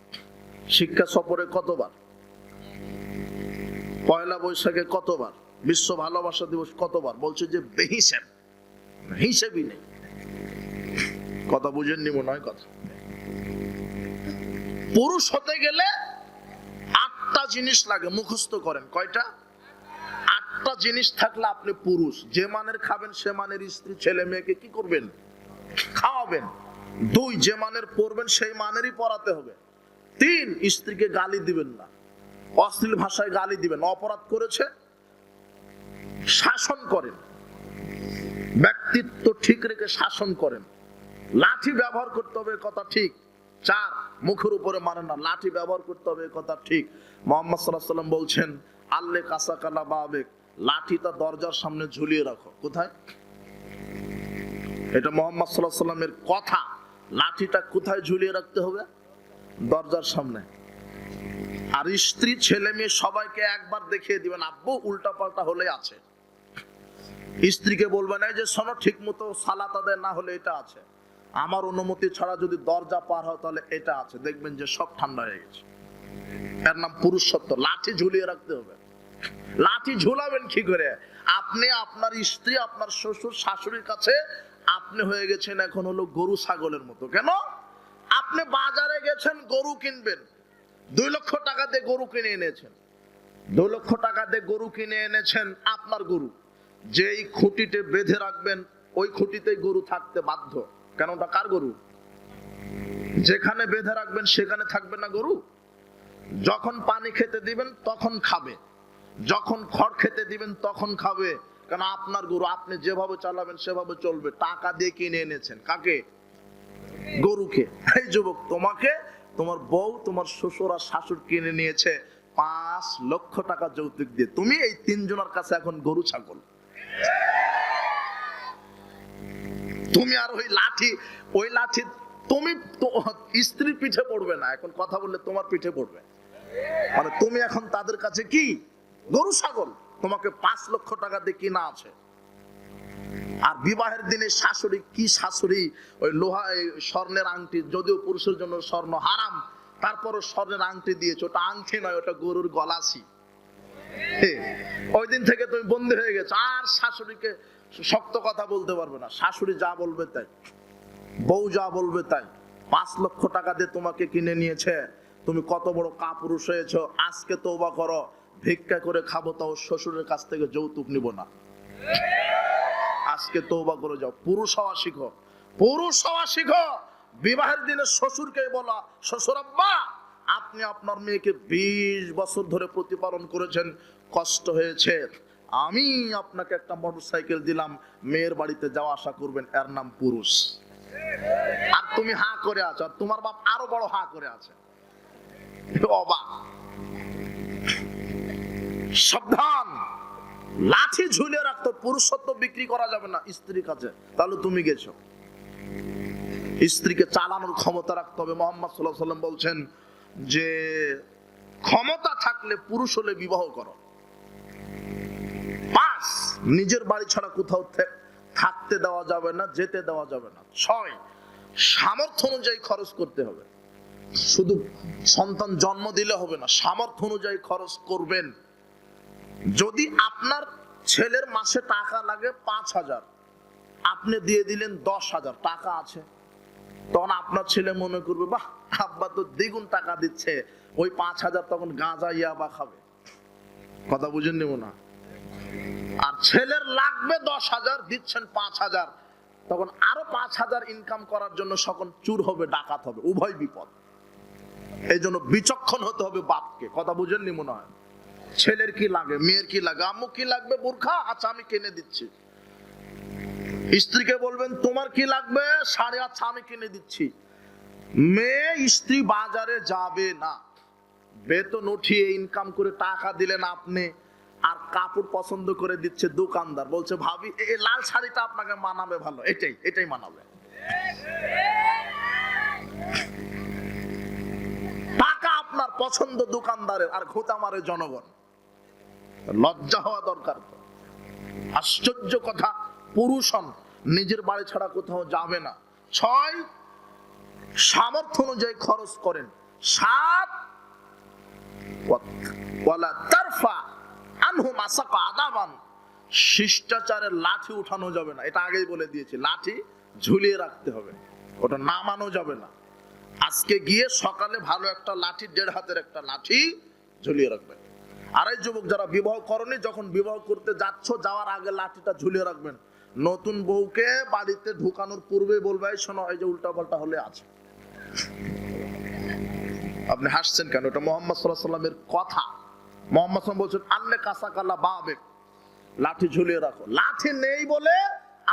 শিক্ষা সফরে কতবার? পয়লা বৈশাখে কতবার? বিশ্ব ভালোবাসা দিবস কতবার? বলছে যে বেহিসাব, হিসেবই নেই। কথা বুঝেননি মনে হয় কথা। পুরুষ হতে গেলে 8টা জিনিস লাগে, মুখস্থ করেন। কয়টা? 8টা জিনিস থাকলে আপনি পুরুষ। যে মানের খাবেন সে মানের স্ত্রী ছেলে মেয়েকে কি করবেন? খাওয়াবেন। 2, যে মানের পড়বেন সেই মানেরই পড়াতে হবে। 3, স্ত্রীকে গালি দিবেন না, অশ্লীল ভাষায় গালি দিবেন। অপরাধ করেছে শাসন করেন, ব্যক্তিত্ব ঠিক রেখে শাসন করেন। লাঠি ব্যবহার করতে হবে, কথা ঠিক। 4, মুখের উপরে মারেন না, লাঠি ব্যবহার করতে হবে, কথা ঠিক। মুহাম্মদ সাল্লাল্লাহু আলাইহি ওয়াসাল্লাম বলছেন আল্লে কাসাকালা বাবেক, লাঠিটা দরজার সামনে ঝুলিয়ে রাখো। কোথায়? এটা মুহাম্মদ সাল্লাল্লাহু আলাইহি ওয়াসাল্লামের কথা। লাঠিটা কোথায় ঝুলিয়ে রাখতে হবে? দরজার সামনে। আর স্ত্রী ছেলে মেয়ে সবাইকে একবার দেখিয়ে দিবেন আব্বু উল্টা পাল্টা হলে আছে, স্ত্রীকে বলবে না যে শোনো, ঠিক মতো সালাত আদায় না হলে এটা আছে, আমার অনুমতি ছাড়া যদি দরজা পার হয় তাহলে এটা আছে, দেখবেন যে সব ঠান্ডা হয়ে গেছে। এর নাম পুরুষত্ব। লাঠি ঝুলিয়ে রাখতে হবে। লাঠি ঝুলাবেন কি করে? আপনি আপনার স্ত্রী, আপনার শ্বশুর শাশুড়ির কাছে আপনি হয়ে গেছেন এখন হলো গরু ছাগলের মতো। কেন? আপনি বাজারে গেছেন গরু কিনবেন, 2 লক্ষ টাকা দিয়ে গরু কিনে এনেছেন, 2 লক্ষ টাকা দিয়ে গরু কিনে এনেছেন, আপনার গরু। যেই খুঁটিতে বেঁধে রাখবেন ওই খুঁটিতেই গরু থাকতে বাধ্য। কেন? ওটা কার গরু? যেখানে বেঁধে রাখবেন সেখানে থাকবে না গরু? যখন পানি খেতে দিবেন তখন খাবে, যখন খড় খেতে দিবেন তখন খাবে। কারণ আপনার গরু, আপনি যেভাবে চালাবেন সেভাবে চলবে। টাকা দিয়ে কিনে এনেছেন কাকে? গরুকে। এই যুবক, তোমাকে তোমার বউ, তোমার শ্বশুর আর শাশুড় কিনে নিয়েছে 5 লক্ষ টাকা যৌতুক দিয়ে। তুমি এই 3 জনের কাছে এখন গরু ছাগল। তুমি আর ওই লাঠি তুমি স্ত্রীর পিঠে পড়বে না, এখন কথা বললে তোমার পিঠে পড়বে। মানে তুমি এখন তাদের কাছে কি? গরু ছাগল। তোমাকে 5 লক্ষ টাকা দিয়ে কিনা আছে। আর বিবাহের দিনে শাশুড়ি কি শাশুড়ি, ওই লোহা স্বর্ণের আংটি, যদিও পুরুষের জন্য স্বর্ণ হারাম, তারপরও স্বর্ণের আংটি দিয়েছে। ওটা আংটি নয়, ওটা গরুর গলাশি। ওই দিন থেকে তুমি বন্দী হয়ে গেছো, আর শাশুড়িকে শক্ত কথা বলতে পারবে না। শাশুড়ি যা বলবে তাই, বউ যা বলবে তাই। 5 লক্ষ টাকা দিয়ে তোমাকে কিনে নিয়েছে, তুমি কত বড় কাপুরুষ হয়েছো। আজকে তওবা করো, ভিক্ষা করে খাবো, তাও শ্বশুরের কাছ থেকে যৌতুক নিব না। আজকে তওবা করে যাও, পুরুষ হওয়া শিখো, পুরুষ হওয়া শিখো। বিবাহের দিনে শ্বশুরকে বলা, শ্বশুর আব্বা, আপনি আপনার মেয়েকে 20 বছর ধরে প্রতিপালন করেছেন, কষ্ট হয়েছে, আমি আপনাকে একটা মোটরসাইকেল দিলাম, মেয়ের বাড়িতে যাওয়া আসা করবেন, এর নাম পুরুষ। আর তুমি হা করে আছো, আর তোমার বাপ আরো বড় হা করে আছে। অবাক। সাবধান, লাঠি ঝুলিয়ে রাখতো। পুরুষত্ব বিক্রি করা যাবে না স্ত্রীর কাছে, তাহলে তুমি গেছো। স্ত্রীকে চালানোর ক্ষমতা রাখতে হবে। মুহাম্মদ সাল্লাল্লাহু আলাইহি ওয়াসাল্লাম বলছেন যে ক্ষমতা থাকলে পুরুষ হলে বিবাহ করো। 5, নিজের বাড়ি ছাড়া কোথাও থাকতে দেওয়া যাবে না, যেতে দেওয়া যাবে না। 6, সামর্থ্য অনুযায়ী খরচ করতে হবে। শুধু সন্তান জন্ম দিলে হবে না, সামর্থ্য অনুযায়ী খরচ করবেন। যদি আপনার ছেলের মাসে টাকা লাগে 5,000, আপনি দিয়ে দিলেন 10,000, টাকা আছে, তখন আপনার ছেলে মনে করবে, বাহ, আব্বা তো দ্বিগুণ টাকা দিচ্ছে, ওই 5,000 তখন গাঁজা ইয়াবা খাবে। কথা বুঝেননি মনে হয়? আর ছেলের লাগবে 10,000, দিচ্ছেন 5,000, তখন আরো 5,000 ইনকাম করার জন্য সকল চুর হবে, ডাকাত হবে, উভয় বিপদ। এই জন্য বিচক্ষণ হতে হবে বাপকে। কথা বুঝেননি মনে হয়? ছেলের কি লাগে, মেয়ের কি লাগে, আম্মু কি লাগবে, বোরখা, আচ্ছা আমি কিনে দিচ্ছি। স্ত্রীকে বলবেন তোমার কি লাগবে, শাড়ি, আচ্ছা আমি কিনে দিচ্ছি। মেয়ে স্ত্রী বাজারে যাবে না, বেতন উঠিয়ে ইনকাম করে টাকা দিলেন আপনি, আর কাপড় পছন্দ করে দিচ্ছে দোকানদার, বলছে ভাবি এই লাল শাড়িটা আপনাকে মানাবে ভালো, এটাই মানাবে। টাকা আপনার পছন্দ দোকানদারের, আর খোঁতা মারে জনগণ। লজ্জা হওয়া দরকার। আশ্চর্য কথা, পুরুষ হন, নিজের বাড়ি ছাড়া কোথাও যাবে না। 6, সামর্থ্য অনুযায়ী খরচ করেন। 7, ওয়ালা তারফা আনহু মাসাকা আদাবান, শিষ্টাচারের লাঠি উঠানো যাবে না। এটা আগেই বলে দিয়েছি, লাঠি ঝুলিয়ে রাখতে হবে, ওটা নামানো যাবে না। আজকে গিয়ে সকালে ভালো একটা লাঠি, 1.5 হাতের একটা লাঠি ঝুলিয়ে রাখবেন। আর এই যুবক যারা বিবাহ করনি, যখন বিবাহ করতে যাচ্ছ, যাওয়ার আগে লাঠিটা ঝুলিয়ে রাখবেন। নতুন বউকে বাড়িতে ঢুকানোর পূর্বে বলবে, শোনো, এই যে উল্টা পাল্টা হলে আছে। আপনি হাসছেন কেন? এটা মুহাম্মদ সাল্লাল্লাহু আলাইহি ওয়াসাল্লামের কথা। মুহাম্মদ সাল্লাল্লাহু আলাইহি ওয়াসাল্লাম বলছেন, আল্লে কাসাকালা বাবে, লাঠি ঝুলিয়ে রাখো। লাঠি নেই বলে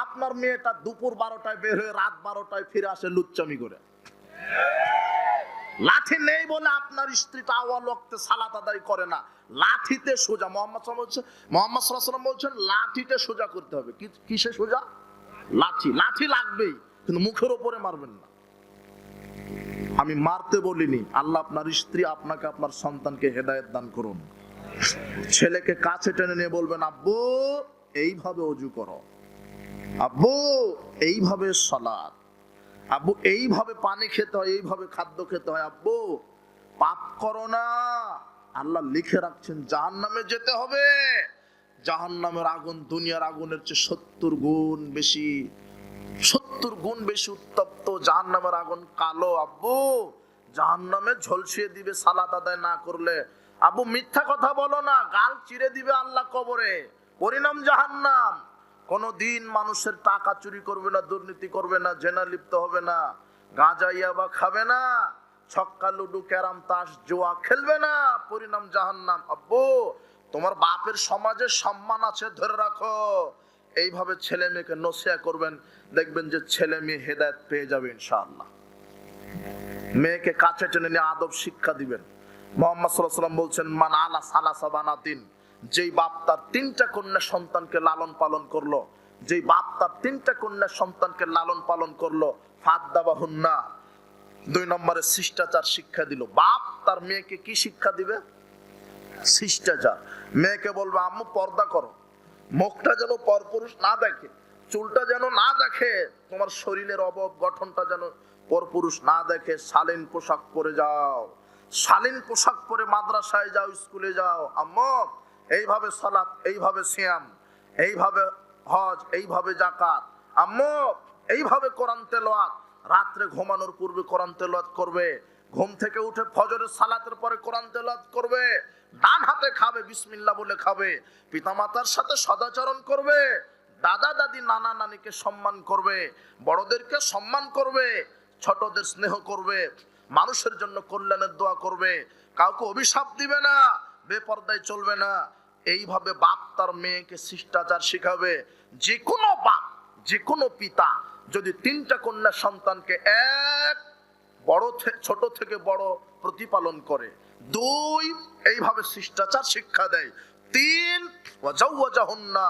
আপনার মেয়েটা দুপুর 12টায় বের হয়ে রাত 12টায় ফিরে আসে লুচ্চামি করে। লাঠি নেই বলে আপনার স্ত্রীটা আওয়াল ওয়াক্তে সালাত আদায় করে না। লাঠিতে সোজা। মুহাম্মদ সাল্লাল্লাহু আলাইহি ওয়াসাল্লাম বলছেন লাঠিতে সোজা করতে হবে। কিসে সোজা? লাঠি লাগবেই, কিন্তু মুখের উপরে মারবেন না। আমি মারতে বলিনি। আল্লাহ আপনার স্ত্রী, আপনাকে, আপনার সন্তানকে হেদায়েত দান করুন। ছেলেকে কাছে টেনে নিয়ে বলবেন, আব্বু এইভাবে ওযু করো, আব্বু এইভাবে সালাত, আব্বু এইভাবে পানি খেতে হয়, এইভাবে খাদ্য খেতে হয়, আব্বু পাপ করো না। আল্লাহ লিখে রাখছেন জাহান্নামে যেতে হবে। জাহান্নামের আগুন দুনিয়ার আগুনের চেয়ে 70 গুণ বেশি, 70 গুণ বেশি উত্তপ্ত। জাহান্নামের আগুন কালো, আব্বু জাহান্নামে ঝলসিয়ে দিবে সালাত আদায় না করলে। আব্বু মিথ্যা কথা বলো না, গাল চিরে দিবে আল্লাহ কবরে, পরিণাম জাহান্নাম। কোনদিন মানুষের টাকা চুরি করবে না, দুর্নীতি করবে না, জেনা লিপ্ত হবে না, গাঁজা ইয়াবা খাবে না, ছক্কা লুডু ক্যারাম তাস জুয়া খেলবে না, পরিণাম জাহান্নাম। আব্বু তোমার বাপের সমাজে সম্মান আছে, ধরে রাখো। এইভাবে ছেলে মেয়েকে নসিহত করবেন, দেখবেন যে ছেলে মেয়ে হেদায়েত পেয়ে যাবে ইনশাআল্লাহ। মেয়েকে কাছে টেনে নিয়ে আদব শিক্ষা দিবেন। মুহাম্মদ সাল্লাল্লাহু আলাইহি ওয়াসাল্লাম বলছেন, মান আলা সালাসা বানাতিন, যেই বাপ তার 3টা কন্যা সন্তানকে লালন পালন করলো, যেই বাপ তার 3টা কন্যা সন্তানকে লালন পালন করলো, ফাদ্দাবাহুন্না, 2 নম্বরে শিষ্টাচার শিক্ষা দিল। বাপ তার মেয়েকে কি শিক্ষা দিবে? শিষ্টাচার। মেয়েকে বলবে আম্মু পর্দা করো, মুখটা যেন পরপুরুষ না দেখে, চুলটা যেন না দেখে, তোমার শরীরের অবয়ব গঠনটা যেন পরপুরুষ না দেখে, শালীন পোশাক পরে যাও, শালীন পোশাক পরে মাদ্রাসায় যাও, স্কুলে যাও। আম্মু এইভাবে সালাত, এইভাবে সিয়াম, এইভাবে হজ, এইভাবে যাকাত, আম্মু এইভাবে কোরআন তেলাওয়াত, রাত্রে ঘুমানোর পূর্বে কোরআন তেলাওয়াত করবে, ঘুম থেকে উঠে ফজরের সালাতের পরে কোরআন তেলাওয়াত করবে, ডান হাতে খাবে, বিসমিল্লাহ বলে খাবে, পিতামাতার সাথে সদাচরণ করবে, দাদা দাদি নানা নানিকে সম্মান করবে, বড়দেরকে সম্মান করবে, ছোটদের স্নেহ করবে, মানুষের জন্য কল্যাণের দোয়া করবে, কাউকে অভিশাপ দিবে না, বেপরদায় চলবে না। এইভাবে বাপ তার মেয়েকে শিষ্টাচার শিখাবে। যে কোনো বাপ, যে কোনো পিতা যদি 3টা কন্যা সন্তানকে এক ছোট থেকে বড় প্রতিপালন করে, 2 এইভাবে শিষ্টাচার শিক্ষা দেয়, 3 ওয়াজাওয়াজাহুন্না,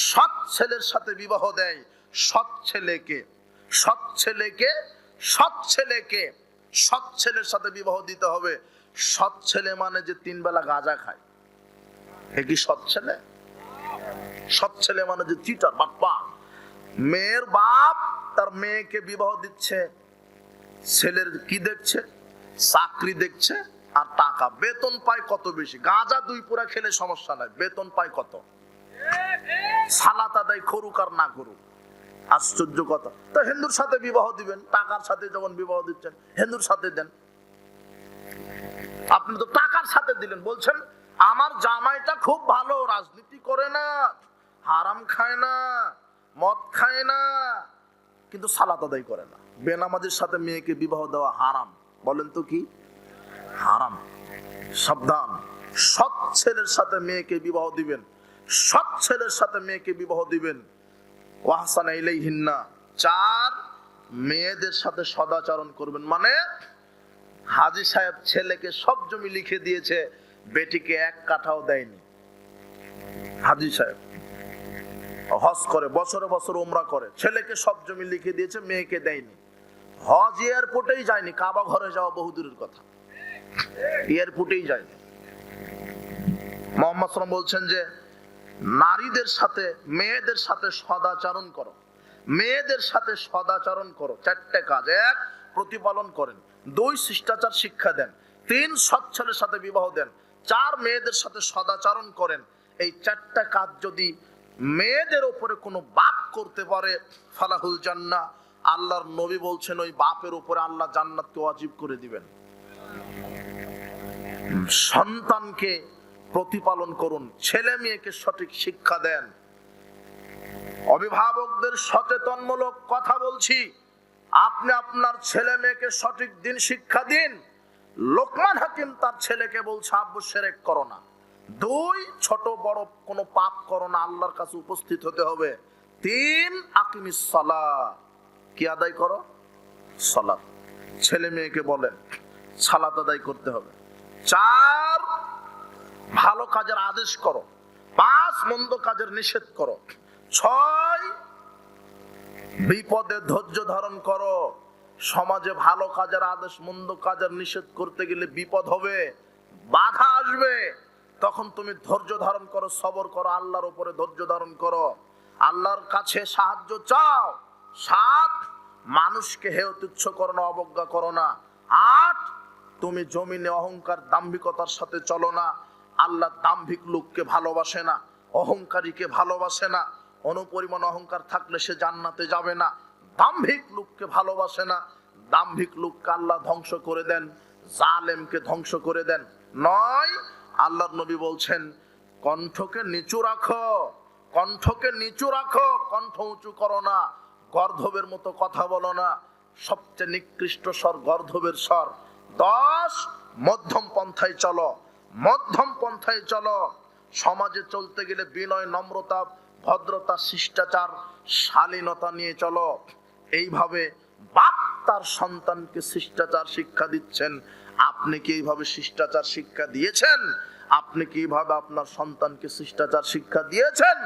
সৎ ছেলের সাথে বিবাহ দেয়। সৎ ছেলেকে সৎ ছেলের সাথে বিবাহ দিতে হবে। সৎ ছেলে মানে যে 3 বেলা গাঁজা খায়, এ কি সৎ ছেলে? সৎ ছেলে মানে যে চিটার বাপ্পা। মেয়ের বাপ তার মেয়েকে বিবাহ দিচ্ছে, ছেলের কি দেখছে? চাকরি দেখছে আর টাকা, বেতন পায় কত বেশি। গাঁজা 2 পুরা খেলে সমস্যা নাই, বেতন পায় কত? সালাত আদায় করুক আর না করুক, আশ্চর্য কথা। তো হিন্দুর সাথে বিবাহ দিবেন, টাকার সাথে যখন বিবাহ দিচ্ছেন হিন্দুর সাথে দেন। আপনি তো টাকার সাথে দিলেন, বলছেন আমার জামাইটা খুব ভালো, রাজনীতি করে না, হারাম খায় না, মদ খায় না, কিন্তু সালাত আদায় করে না। বেনামাজির সাথে মেয়েকে বিবাহ দেওয়া হারাম। বলেন তো কি হারাম? সাবধান, সৎ ছেলের সাথে মেয়েকে বিবাহ দিবেন, সৎ ছেলের সাথে মেয়েকে বিবাহ দিবেন। ওয়াহসানা ইলাইহিন্না, 4 মেয়েদের সাথে সদাচরণ করবেন। মানে হাজী সাহেব ছেলেকে সব জমি লিখে দিয়েছে, বেটিকে 1 কাঠাও দেয়নি। হাজী সাহেব হজ করে, বছরে বছর উমরা করে, ছেলেকে সব জমি লিখে দিয়েছে, মেয়েকে দেয়নি। হজ এয়ারপোর্টেই যায়নি, কাবা ঘরে যাওয়া বহুদূরের কথা, এয়ারপোর্টেই যায়নি। মুহাম্মদ সাল্লাল্লাহু আলাইহি ওয়াসাল্লাম বলছেন যে নারীদের সাথে, মেয়েদের সাথে সদাচরণ করো, মেয়েদের সাথে সদাচরণ করো। 4টে কাজ। 1 প্রতিপালন করেন, 2 শিষ্টাচার শিক্ষা দেন, 3 সৎ ছেলের সাথে বিবাহ দেন, 4 মেয়েদের সাথে সদাচরণ করেন। এই 4টা কাজ যদি মেয়েদের উপরে কোনো বাপ করতে পারে, ফালাহুল জান্নাহ, আল্লাহর নবী বলছেন ওই বাপের উপরে আল্লাহ জান্নাতকে ওয়াজিব করে দিবেন। সন্তানকে প্রতিপালন করুন, ছেলে মেয়েকে সঠিক শিক্ষা দেন। অভিভাবকদের সচেতনমূলক কথা বলছি, আপনি আপনার ছেলে মেয়েকে সঠিক দিন শিক্ষা দিন। লোকমান হাকিম তার ছেলেকে বলছে আব্বু শিরক করো না। 2 ছোট বড় কোনো পাপ করো না, আল্লাহর কাছে উপস্থিত হতে হবে। 3 আকিমিস সালাত, কি আদায় করো? সালাত। ছেলে মেয়েকে বলেন সালাত আদায় করতে হবে। 4 ভালো কাজের আদেশ করো, 5 মন্দ কাজের নিষেধ করো। 6 বিপদে ধৈর্য ধারণ করো। সমাজে ভালো কাজের আদেশ, মন্দ কাজের নিষেধ করতে গেলে বিপদ হবে, বাধা আসবে, তখন তুমি ধৈর্য ধারণ করো, সবর করো, আল্লাহর উপরে ধৈর্য ধারণ করো, আল্লাহর কাছে সাহায্য চাও। 7, মানুষকে হেয় তুচ্ছ করো না, অবজ্ঞা করো না। 8, তুমি জমিনে অহংকার দাম্ভিকতার সাথে চলো না। আল্লাহ দাম্ভিক লোককে ভালোবাসে না, অহংকারীকে ভালোবাসে না। অনুপরিমাণ অহংকার থাকলে সে জান্নাতে যাবে না। দাম্ভিক লোককে ভালোবাসে না। দাম্ভিক লোককে আল্লাহ ধ্বংস করে দেন, জালেমকে ধ্বংস করে দেন। 9, আল্লাহর নবী বলছেন কণ্ঠকে নিচু রাখো, কণ্ঠকে নিচু রাখো, কণ্ঠ উঁচু করো না, গর্ধবের মতো কথা বলো না। সবচেয়ে নিকৃষ্ট স্বর গর্ধবের স্বর। 10, মধ্যম পন্থায় চলো, মধ্যম পন্থায় চলো। সমাজে চলতে গেলে বিনয়, নম্রতা, ভদ্রতা, শিষ্টাচার, শালীনতা নিয়ে চলো। এইভাবে বাপ তার সন্তানকে শিষ্টাচার শিক্ষা দিচ্ছেন। আপনি কি এইভাবে শিষ্টাচার শিক্ষা দিয়েছেন? আপনি কি এইভাবে আপনার সন্তানকে শিষ্টাচার শিক্ষা দিয়েছেন?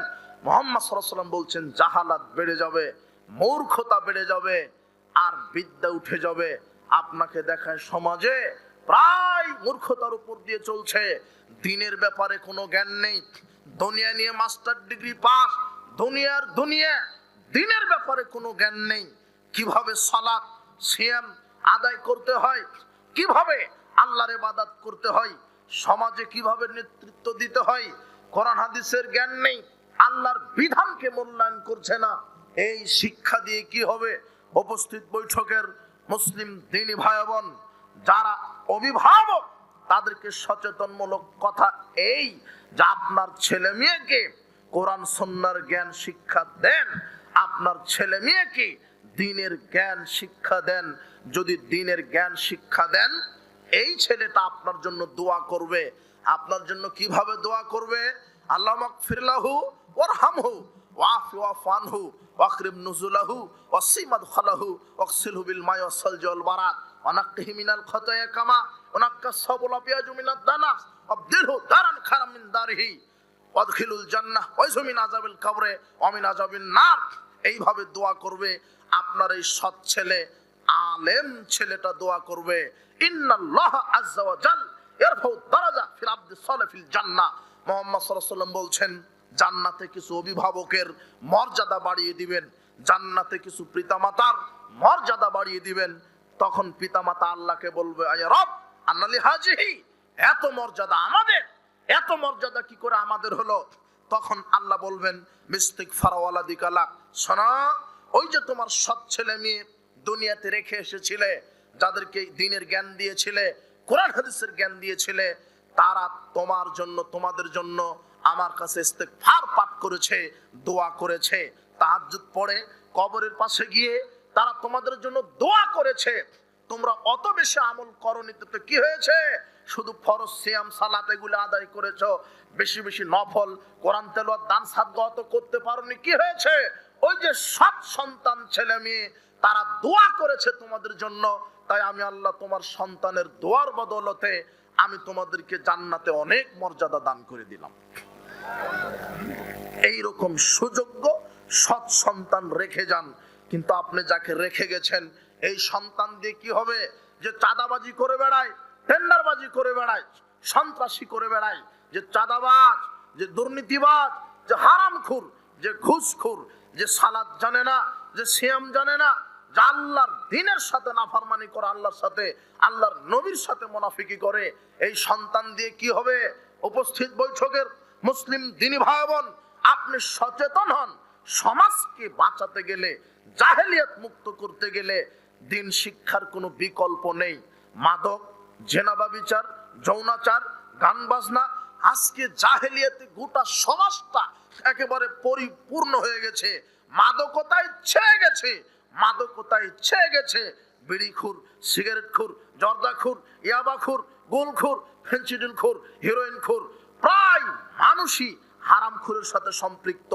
মুহাম্মদ সাল্লাল্লাহু আলাইহি ওয়াসাল্লাম বলছেন জাহালাত বেড়ে যাবে, মূর্খতা বেড়ে যাবে, আর বিদ্যা উঠে যাবে। আপনাকে দেখায় সমাজে প্রায় মূর্খতার উপর দিয়ে চলছে। দিনের ব্যাপারে কোনো জ্ঞান নেই, দুনিয়া নিয়ে মাস্টার ডিগ্রি পাস, দুনিয়া, দিনের ব্যাপারে কোনো জ্ঞান নেই। কিভাবে সালাত সিয়াম আদায় করতে হয়, কিভাবে আল্লাহর ইবাদত করতে হয়, সমাজে কিভাবে নেতৃত্ব দিতে হয়, কোরআন হাদিসের জ্ঞান নেই, আল্লাহর বিধানকে মূল্যায়ন করছে না। এই শিক্ষা দিয়ে কি হবে? উপস্থিত বৈঠকের মুসলিম দ্বীনি ভাই বোন, যারা অভিভাবক, তাদেরকে সচেতনমূলক কথা এই যে আপনার ছেলে মেয়েকে কোরআন সুন্নাহর জ্ঞান শিক্ষা দেন, আপনার ছেলে মেয়েকে দ্বীনের জ্ঞান শিক্ষা দেন। যদি দ্বীনের জ্ঞান শিক্ষা দেন, এই ছেলেটা আপনার জন্য দোয়া করবে। আপনার জন্য কিভাবে দোয়া করবে? আল্লাহুম্মা মাগফির লাহু ওয়ারহামহু ওয়াফি ওয়াফানহু ওয়াকরিম নুজুলাহু ওয়াসি মাদখালাহু ওয়াগসিলহু বিল মাই ওয়াসসালজি ওয়াল বারাদ ওয়ানাক্কিহি মিনাল খাতায়া কামা ওয়ানাক্কাস সাবুল আবিয়াজু মিনাদ দানাস আবদিলহু দারান খারাম মিন দারিহি ওয়াদখিলুল জান্নাহ ওয়াইজু মিন আযাবিল কবরে ওয়া মিন আযাবিন নার। এইভাবে দোয়া করবে। আপনার এই সৎ ছেলে, আলেম ছেলেটা দোয়া করবে, ইন্নাল্লাহ আযজা ওয়া জাল ইয়ারফাউ দারাজা ফিল আবদি সালিহ ফিল জান্নাহ। মুহাম্মদ সাল্লাল্লাহু আলাইহি ওয়াসাল্লাম বলছেন জান্নাতে কিছু অভিভাবকের মর্যাদা বাড়িয়ে দিবেন, জান্নাতে কিছু পিতামাতার মর্যাদা বাড়িয়ে দিবেন। তখন পিতামাতা আল্লাহকে বলবে আয়া রব আন্নালি হাজিহি, এত মর্যাদা আমাদের, এত মর্যাদা কি করে আমাদের হলো? তখন আল্লাহ বলবেন বিস্তিগফার ওয়ালাদিকা লাক, শোনো, ওই যে তোমার সৎ ছেলে মেয়ে দুনিয়াতে রেখে এসেছিলে, যাদেরকে দ্বীনের জ্ঞান দিয়েছিলে, কোরআন হাদিসের জ্ঞান দিয়েছিলে, তারা তোমার জন্য, তোমাদের জন্য আমার কাছে ইস্তিগফার পাঠ করেছে, দোয়া করেছে, তাহাজ্জুদ পড়ে কবরের পাশে গিয়ে তারা তোমাদের জন্য দোয়া করেছে। তোমরা অত বেশি আমল করনি, তো কি হয়েছে? শুধু ফরজ সিয়াম সালাত এগুলো আদায় করেছো, বেশি বেশি নফল কোরআন তেলাওয়াত দান সাদকা অত করতে পারোনি, কি হয়েছে? ওই যে সৎ সন্তান ছেলে মেয়ে তারা দোয়া করেছে তোমাদের জন্য, তাই আমি আল্লাহ তোমার সন্তানের দোয়ার বদলতে আমি তোমাদেরকে জান্নাতে অনেক মর্যাদা দান করে দিলাম। এইরকম সুযোগ্য সৎ সন্তান রেখে যান। কিন্তু আপনি যাকে রেখে গেছেন, এই সন্তান দিয়ে কি হবে? যে চাঁদাবাজি করে বেড়ায়, টেন্ডারবাজি করে বেড়ায়, সন্ত্রাসী করে বেড়ায়, যে চাঁদাবাজ, যে দুর্নীতিবাজ, যে হারামখোর, যে ঘুষখোর, যে সালাত জানে না, যে সিয়াম জানে না, যে আল্লাহর দ্বীনের সাথে নাফরমানি করে, আল্লাহর সাথে, আল্লাহর নবীর সাথে মুনাফিকি করে, এই সন্তান দিয়ে কি হবে? উপস্থিত বৈঠকের মুসলিম দ্বীনি ভাই বোন, আপনি সচেতন হন। সমাজকে বাঁচাতে গেলে, জাহেলিয়াত মুক্ত করতে গেলে দ্বীন শিক্ষার কোনো বিকল্প নেই। মাদক, জেনাবা বিচার, যৌনাচার, গান বাজনা, আজকে জাহেলিয়াতে গোটা সমাজটা একেবারে পরিপূর্ণ হয়ে গেছে, মাদকতায় ছেয়ে গেছে, মাদকতায় ছেয়ে গেছে। বিড়িখুর, সিগারেটখুর, জর্দাখুর, ইয়াবাখুর, গোলখুর, ফেন্সিডিলখুর, হিরোইনখুর, প্রায় মানুষই হারামখুরের সাথে সম্পৃক্ত।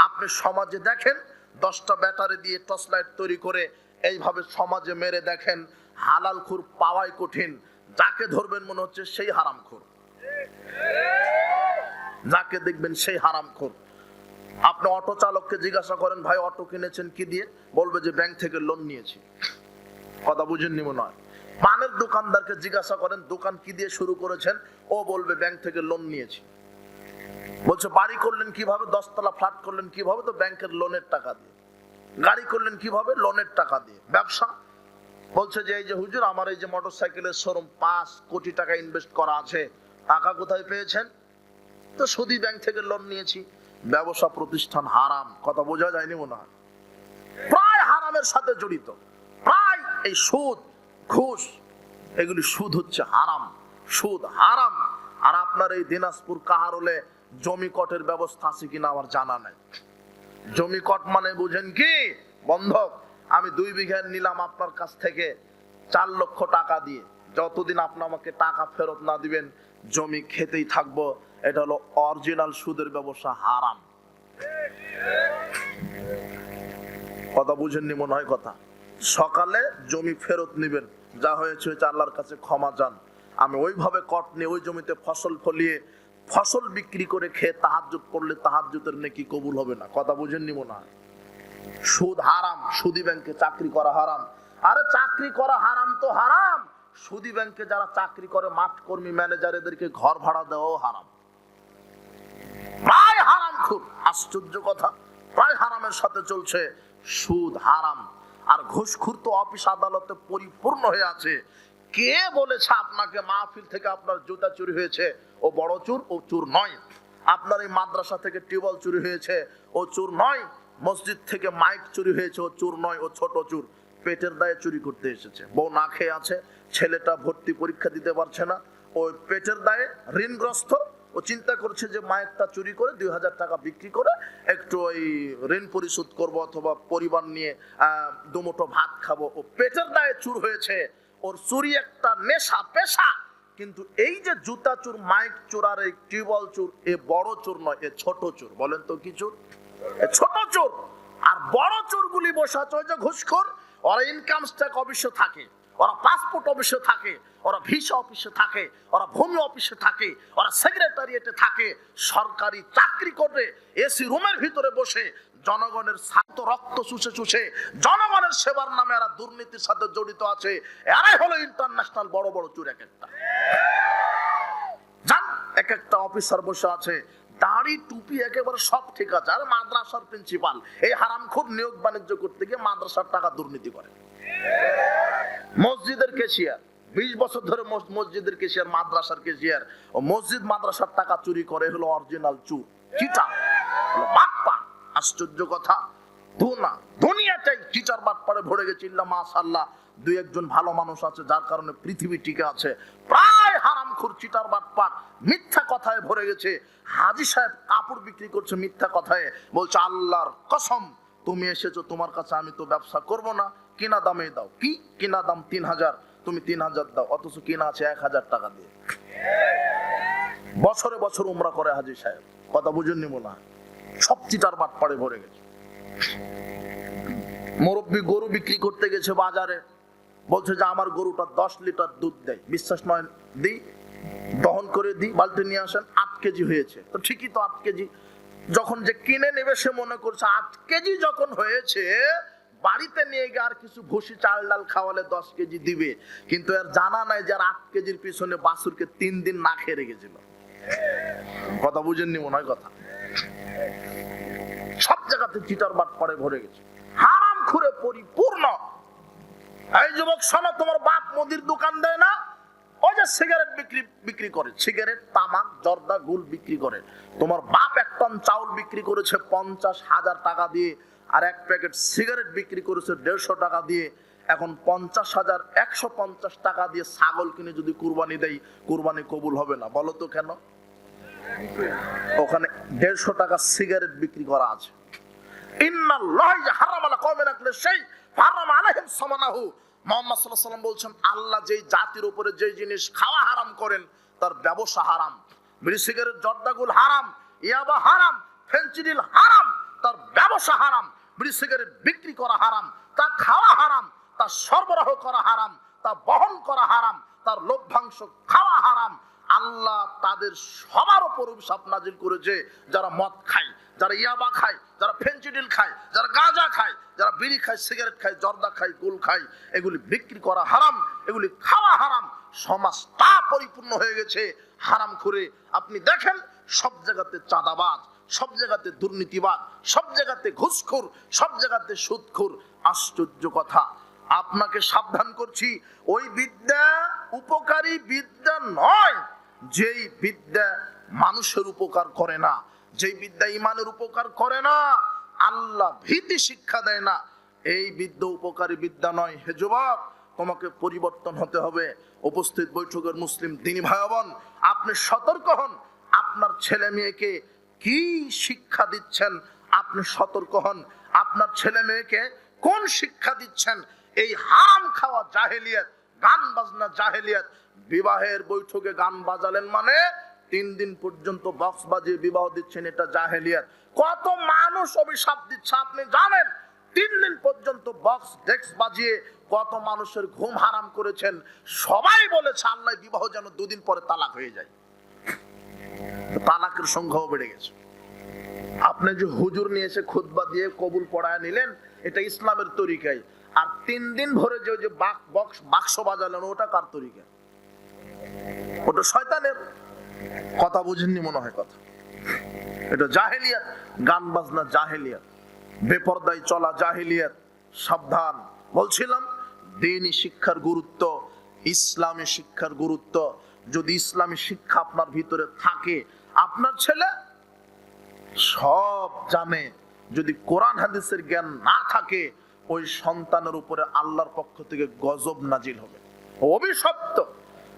আপনি সমাজে দেখেন 10টা ব্যাটারি দিয়ে টর্চ লাইট তৈরি করে এইভাবে সমাজে মেরে দেখেন, হালালখুর পাওয়াই কঠিন। যাকে ধরবেন মনে হচ্ছে সেই হারামখুর, যাকে দেখবেন সেই হারামখুর। আপনি অটো চালককে জিজ্ঞাসা করেন ভাই অটো কিনেছেন কি দিয়ে, বলবে যে ব্যাংক থেকে লোন নিয়েছি। কথা বুঝেননি মনে হয়। পানের দোকানদারকে জিজ্ঞাসা করেন দোকান কি দিয়ে শুরু করেছেন, ও বলবে ব্যাংক থেকে লোন নিয়েছি। বলছে বাড়ি করলেন কিভাবে, 10 তলা ফ্ল্যাট করলেন কিভাবে, তো ব্যাংকের লোনের টাকা দিয়ে। গাড়ি করলেন কিভাবে, লোনের টাকা দিয়ে। ব্যবসা বলছে যে এই যে হুজুর আমার এই যে মোটরসাইকেলের শোরুম, 5 কোটি টাকা ইনভেস্ট করা আছে, টাকা কোথায় পেয়েছেন, তো সুদী ব্যাংক থেকে লোন নিয়েছি। ব্যবসা প্রতিষ্ঠান হারাম, কথা বোঝা যায়নি মনে হয়, প্রায় হারামের সাথে জড়িত। প্রায় এই সুদ ঘুষ এগুলি, সুদ হচ্ছে হারাম, সুদ হারাম। আর আপনার এই দিনাজপুর কাহারোলে জমি কটের ব্যবস্থা আছে কিনা আমার জানা নাই। জমি কট মানে বুঝেন কি, বন্ধক। আমি 2 বিঘা নিলাম আপনার কাছ থেকে 4 লক্ষ টাকা দিয়ে, যতদিন আপনি আমাকে টাকা ফেরত না দিবেন জমি খেতেই থাকবো। এটা হলো অরিজিনাল সুদের ব্যবসা, হারাম। কথা বুঝেননি মনে হয় কথা। সকালে জমি ফেরত নিবেন, যা হয়েছে আল্লাহর কাছে ক্ষমা চান। আমি ওইভাবে কট নিয়ে ওই জমিতে ফসল ফলিয়ে ফসল বিক্রি করে খেয়ে তাহাজ্জুদ পড়লে তাহাজ্জুদের নেকি কবুল হবে না। কথা বুঝেননি মনে হয়। সুদ হারাম, সুদী ব্যাংকে চাকরি করা হারাম। আরে চাকরি করা হারাম তো হারাম, সুদী ব্যাংকে যারা চাকরি করে মাঠ কর্মী ম্যানেজার এদেরকে ঘর ভাড়া দেওয়াও হারাম। প্রায় হারাম খুব, আশ্চর্য কথা, প্রায় হারামের সাথে চলছে সুদ, হারাম। আর ঘুষখোর তো অফিস আদালতে পরিপূর্ণ হয়ে আছে। কে বলেছে আপনাকে মাহফিল থেকে আপনার জুতা চুরি হয়েছে, ও বড় চোর, ও চোর নয়। আপনার এই মাদ্রাসা থেকে টিউবওয়েল চুরি হয়েছে, ও চোর নয়। মসজিদ থেকে মাইক চুরি হয়েছে, ও চোর নয়, ও ছোট চোর। পেটের দায়ে চুরি করতে এসেছে। বউ না খেয়ে আছে, ছেলেটা ভর্তি পরীক্ষা দিতে পারছে না, ওই পেটের দায়ে ঋণগ্রস্ত। ও চিন্তা করছে যে মাইকটা চুরি করে 2000 টাকা বিক্রি করে একটু ওই ঋণ পরিশোধ করব, অথবা পরিবার নিয়ে দুমুঠো ভাত খাবো। ও পেটের দায়ে চুর হয়েছে। ওর চুরি একটা নেশা, পেশা। কিন্তু এই যে জুতা চোর, মাইক চোর আর এই টিউবওয়েল চোর, এ বড় চোর নয়, এ ছোট চোর। বলেন তো কি চোর? এ ছোট চোর। আর বড় চোরগুলি বসে আছে ওই যে ঘুষখোর, ওরা ইনকাম ট্যাক্স অফিসে থাকে, ওরা পাসপোর্ট অফিসে থাকে, ওরা ভিসা অফিসে থাকে, ওরা ভূমি অফিসে থাকে, ওরা সেক্রেটারিয়েটে থাকে, সরকারি চাকরি করে এসি রুমের ভিতরে বসে জনগণের শান্ত রক্ত চুষে চুষে জনগণের সেবার নামে এরা দুর্নীতির সাথে জড়িত আছে। এরাই হলো ইন্টারন্যাশনাল বড় বড় চোর। এক একটা জান, এক একটা অফিসার বসে আছে, দাড়ি টুপি একেবারে সব ঠিক আছে। আর মাদ্রাসার প্রিন্সিপাল এই হারামখোর নিয়োগ বাণিজ্য করতে গিয়ে মাদ্রাসার টাকা দুর্নীতি করে। মসজিদের ক্যাশিয়ার, 20 বছর ধরে মসজিদের ক্যাশিয়ার, মাদ্রাসার ক্যাশিয়ার, ও মসজিদ মাদ্রাসার টাকা চুরি করে, হলো অরিজিনাল চোর, চিটার, হলো বাটপার। আশ্চর্য কথা, দুনিয়াটাই চিটার বাটপারে ভরে গেছে। ইল্লা মাশাআল্লাহ 2-1 ভালো মানুষ আছে যার কারণে পৃথিবী টিকে আছে। প্রায় হারামখোর, চিটার বাটপার, মিথ্যা কথায় ভরে গেছে। হাজী সাহেব কাপড় বিক্রি করছে মিথ্যা কথায়, বলছে আল্লাহর কসম তুমি এসেছো, তোমার কাছে আমি তো ব্যবসা করব না, কিনা দামে দাও। কি কিনা দাম? 3000, তুমি 3000 দাও, অথচ কিনা আছে 1000 টাকা দিয়ে। বছরে বছর উমরা করে হাজী সাহেব। কথা বুঝেননি মনে হয়। সব চিটার বাটপারে ভরে গেছে। মুরব্বী গরু বিক্রি করতে গেছে বাজারে, বলছে যে আমার গরুটা 10 লিটার দুধ দেয়। বিশ্বাস নয়, দিই, দহন করে দিই, বালতি নিয়ে আসেন। 8 কেজি হয়েছে, তো ঠিকই তো 8 কেজি। যখন যে কিনে নেবে সে মনে করছে 8 কেজি যখন হয়েছে, বাড়িতে নিয়ে গিয়ে আর কিছু ভুসি চাল ডাল খাওয়ালে 10 কেজি দিবে। কিন্তু এর জানা নাই যে 8 কেজির পিছনে বাছুরকে 3 দিন না খেয়ে রেখেছিল। কথা বুঝেননি মনে হয় কথা। সব জায়গাতে চিটার বাটপারে ভরে গেছে, হারাম খুরে পরিপূর্ণ। এই যুবক শোনো, তোমার বাপ মুদির দোকান দেয় না? ওই যে সিগারেট বিক্রি করে, সিগারেট, তামাক, জর্দা, গুল বিক্রি করে। তোমার বাপ 1 টন চাউল বিক্রি করেছে 50,000 টাকা দিয়ে, আর 1 প্যাকেট সিগারেট বিক্রি করেছে 150 টাকা দিয়ে। এখন 50,000, 150 টাকা দিয়ে ছাগল কিনে যদি কুরবানি দেয়, কুরবানি কবুল হবে না। বলো তো কেন? ওখানে 150 টাকা সিগারেট বিক্রি করা আছে। ইন্নাল্লাহি হারাম আলা কওমিন আকলা শাই হারাম আলাইহিম সামানাহু। মুহাম্মদ সাল্লাল্লাহু আলাইহি ওয়াসাল্লাম বলছেন, আল্লাহ যেই জাতির উপরে যেই জিনিস খাওয়া হারাম করেন তার ব্যবসা হারাম। বিড়ি সিগারেট, জর্দাগুল হারাম, ইয়াবা হারাম, ফেনসিডিল হারাম, তার ব্যবসা হারাম। বিড়ি সিগারেট বিক্রি করা হারাম, তা খাওয়া হারাম, তা সরবরাহ করা হারাম, তা বহন করা হারাম, তার লভ্যাংশ খাওয়া হারাম। আল্লাহ তাদের সবার উপর অভিশাপ নাজিল করেছে যারা মদ খায়, যারা ইয়াবা খায়, যারা ফেনচিডিল খায়, যারা গাঁজা খায়, যারা বিড়ি খায়, সিগারেট খায়, জর্দা খায়, গুল খায়, এগুলি বিক্রি করা হারাম, এগুলি খাওয়া হারাম। সমাজটা পরিপূর্ণ হয়ে গেছে হারাম করে। আপনি দেখেন সব জায়গাতে চাঁদাবাজ, সব জায়গাতে দুর্নীতিবাজ, সব জায়গাতে ঘুষখোর, সব জায়গাতে সুদখোর। আশ্চর্য কথা, আপনাকে সাবধান করছি, ওই বিদ্যা উপকারী বিদ্যা নয় যেই বিদ্যা মানুষের উপকার করে না, যেই বিদ্যা ইমানের উপকার করে না, আল্লাহ ভীতি শিক্ষা দেয় না, এই বিদ্যা উপকারী বিদ্যা নয়। হে যুবক, তোমাকে পরিবর্তন হতে হবে। উপস্থিত বৈঠকের মুসলিম দিনী ভাই বোন, আপনি সতর্ক হন। আপনার ছেলে মেয়েকে কি শিক্ষা দিচ্ছেন আপনি সতর্ক হন। আপনার ছেলে মেয়েকে কোন শিক্ষা দিচ্ছেন? এই হারাম খাওয়া জাহেলিয়াত, গান বাজনা জাহেলিয়াত। বিবাহের বৈঠকে গান বাজালেন মানে 3 দিন পর্যন্ত বক্স বাজিয়ে বিবাহ দিচ্ছেন, এটা জাহেলিয়াত। কত মানুষ অভিশাপ দিচ্ছে আপনি জানেন? 3 দিন পর্যন্ত বক্স ডেক্স বাজিয়ে কত মানুষের ঘুম হারাম করেছেন। সবাই বলেছে আল্লাহ বিবাহ যেন 2 দিন পরে তালাক হয়ে যায়। তালাকের সংখ্যাও বেড়ে গেছে। আপনি যে হুজুর নিয়ে এসে খুতবা দিয়ে কবুল পড়ায় নিলেন, এটা ইসলামের তরিকায়। আর 3 দিন ভরে যে বাক্স বাজালেন, ওটা কার তরিকা? ওটা শয়তানের। কথা বুঝেননি মনে হয় কথা। এটা জাহেলিয়াত, গান বাজনা জাহেলিয়াত, বেপরদায় চলা জাহেলিয়াত। সাবধান। বলছিলাম দ্বীনি শিক্ষার গুরুত্ব, ইসলামী শিক্ষার গুরুত্ব। যদি ইসলামী শিক্ষা আপনার ভিতরে থাকে, আপনার ছেলে সব জানে। যদি কোরআন হাদিসের জ্ঞান না থাকে, ওই সন্তানের উপরে আল্লাহর পক্ষ থেকে গজব নাজিল হবে, অভিশপ্ত।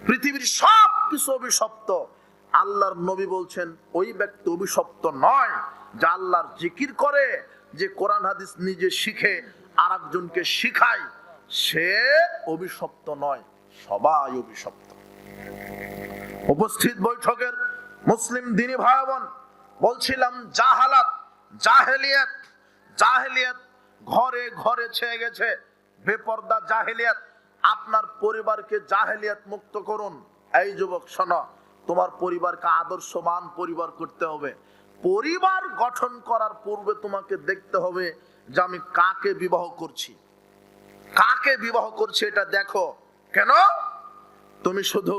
পৃথিবীর সব কিছু অভিশপ্ত। আল্লাহর নবী বলছেন ওই ব্যক্তি অভিশপ্ত নয় যে আল্লাহর জিকির করে, যে কোরআন হাদিস নিজে শিখে আর একজনকে শিখায়, সে অভিশপ্ত নয়। সবাই অভিশপ্ত। উপস্থিত বৈঠকের মুসলিম দিনী ভাই বোন, বলছিলাম জাহালাত, জাহেলিয়াত। জাহেলিয়াত ঘরে ঘরে ছেয়ে গেছে, বেপরদা জাহেলিয়াত। আপনার পরিবারকে জাহেলিয়াত মুক্ত করুন। এই যুবক শোনো, তোমার পরিবারকে আদর্শবান পরিবার করতে হবে। পরিবার গঠন করার পূর্বে তোমাকে দেখতে হবে যে আমি কাকে বিবাহ করছি, কাকে বিবাহ করছি এটা দেখো। কেন? তুমি শুধু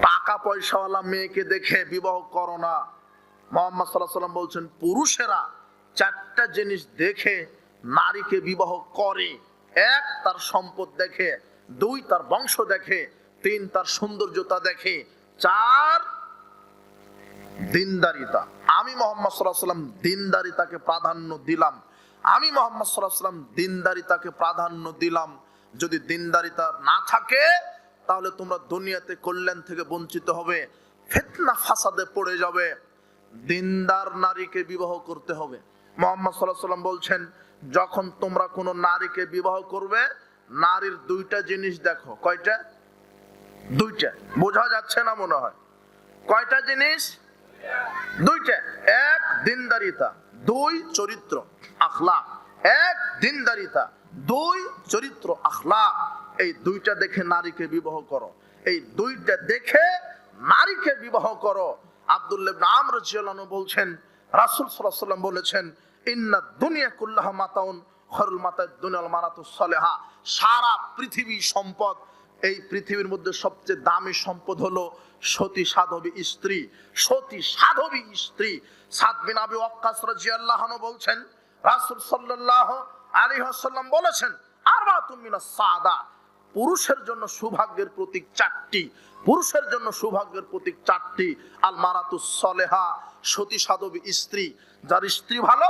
টাকা পয়সাওয়ালা মেয়েকে দেখে বিবাহ করো না। মুহাম্মদ সাল্লাল্লাহু আলাইহি ওয়াসাল্লাম বলছেন পুরুষেরা 4টা জিনিস দেখে নারীকে বিবাহ করে। 1, তার সম্পদ দেখে, 2, তার বংশ দেখে, 3, তার সৌন্দর্যতা দেখে, 4, দিনদারিতা। আমি মুহাম্মদ সাল্লাল্লাহু আলাইহি ওয়াসাল্লাম দিনদারিতাকে প্রাধান্য দিলাম। আমি মুহাম্মদ সাল্লাল্লাহু আলাইহি ওয়াসাল্লাম দিনদারিতাকে প্রাধান্য দিলাম। যদি দিনদারিতা না থাকে, তাহলে তোমরা দুনিয়াতে কল্যাণ থেকে বঞ্চিত হবে, ফিতনা ফাসাদে পড়ে যাবে। দিনদার নারীকে বিবাহ করতে হবে। মুহাম্মদ সাল্লাল্লাহু আলাইহি ওয়াসাল্লাম বলছেন, যখন তোমরা কোনো নারীকে বিবাহ করবে, নারীর 2টা জিনিস দেখো। কয়টা? 2টা। বোঝা যাচ্ছে না মনে হয়। কয়টা জিনিস? 2টা। 1, দিনদারিতা, 2, চরিত্র আখলাক। 1, দিনদারিতা, 2, চরিত্র আখলাক। এই 2টা দেখে নারীকে বিবাহ করো। এই 2টা দেখে নারীকে বিবাহ করো। আব্দুল্লাহ ইবনে আমর রাদিয়াল্লাহু আনহু বলছেন, রাসূল সাল্লাল্লাহু আলাইহি ওয়াসাল্লাম বলেছেন, ইন্না দুনিয়া কুল্লাহা মাতাউন খায়রুল মাতাদ দুনিয়াল মারাতুস সালেহা। সারা পৃথিবী সম্পদ, এই পৃথিবীর মধ্যে সবচেয়ে দামি সম্পদ হলো সতী সাধবী স্ত্রী। সতী সাধবী স্ত্রী। সাদ বিন আবি ওয়াক্কাস রাদিয়াল্লাহু আনহু বলছেন, রাসূল সাল্লাল্লাহু আলাইহি ওয়াসাল্লাম বলেছেন, আরবাতুম মিনাস সাআদা। পুরুষের জন্য সৌভাগ্যের প্রতীক 4টি। পুরুষের জন্য সৌভাগ্যের প্রতীক 4টি। আল মারাতুস সালেহা, সতী সাধবী স্ত্রী। যার স্ত্রী ভালো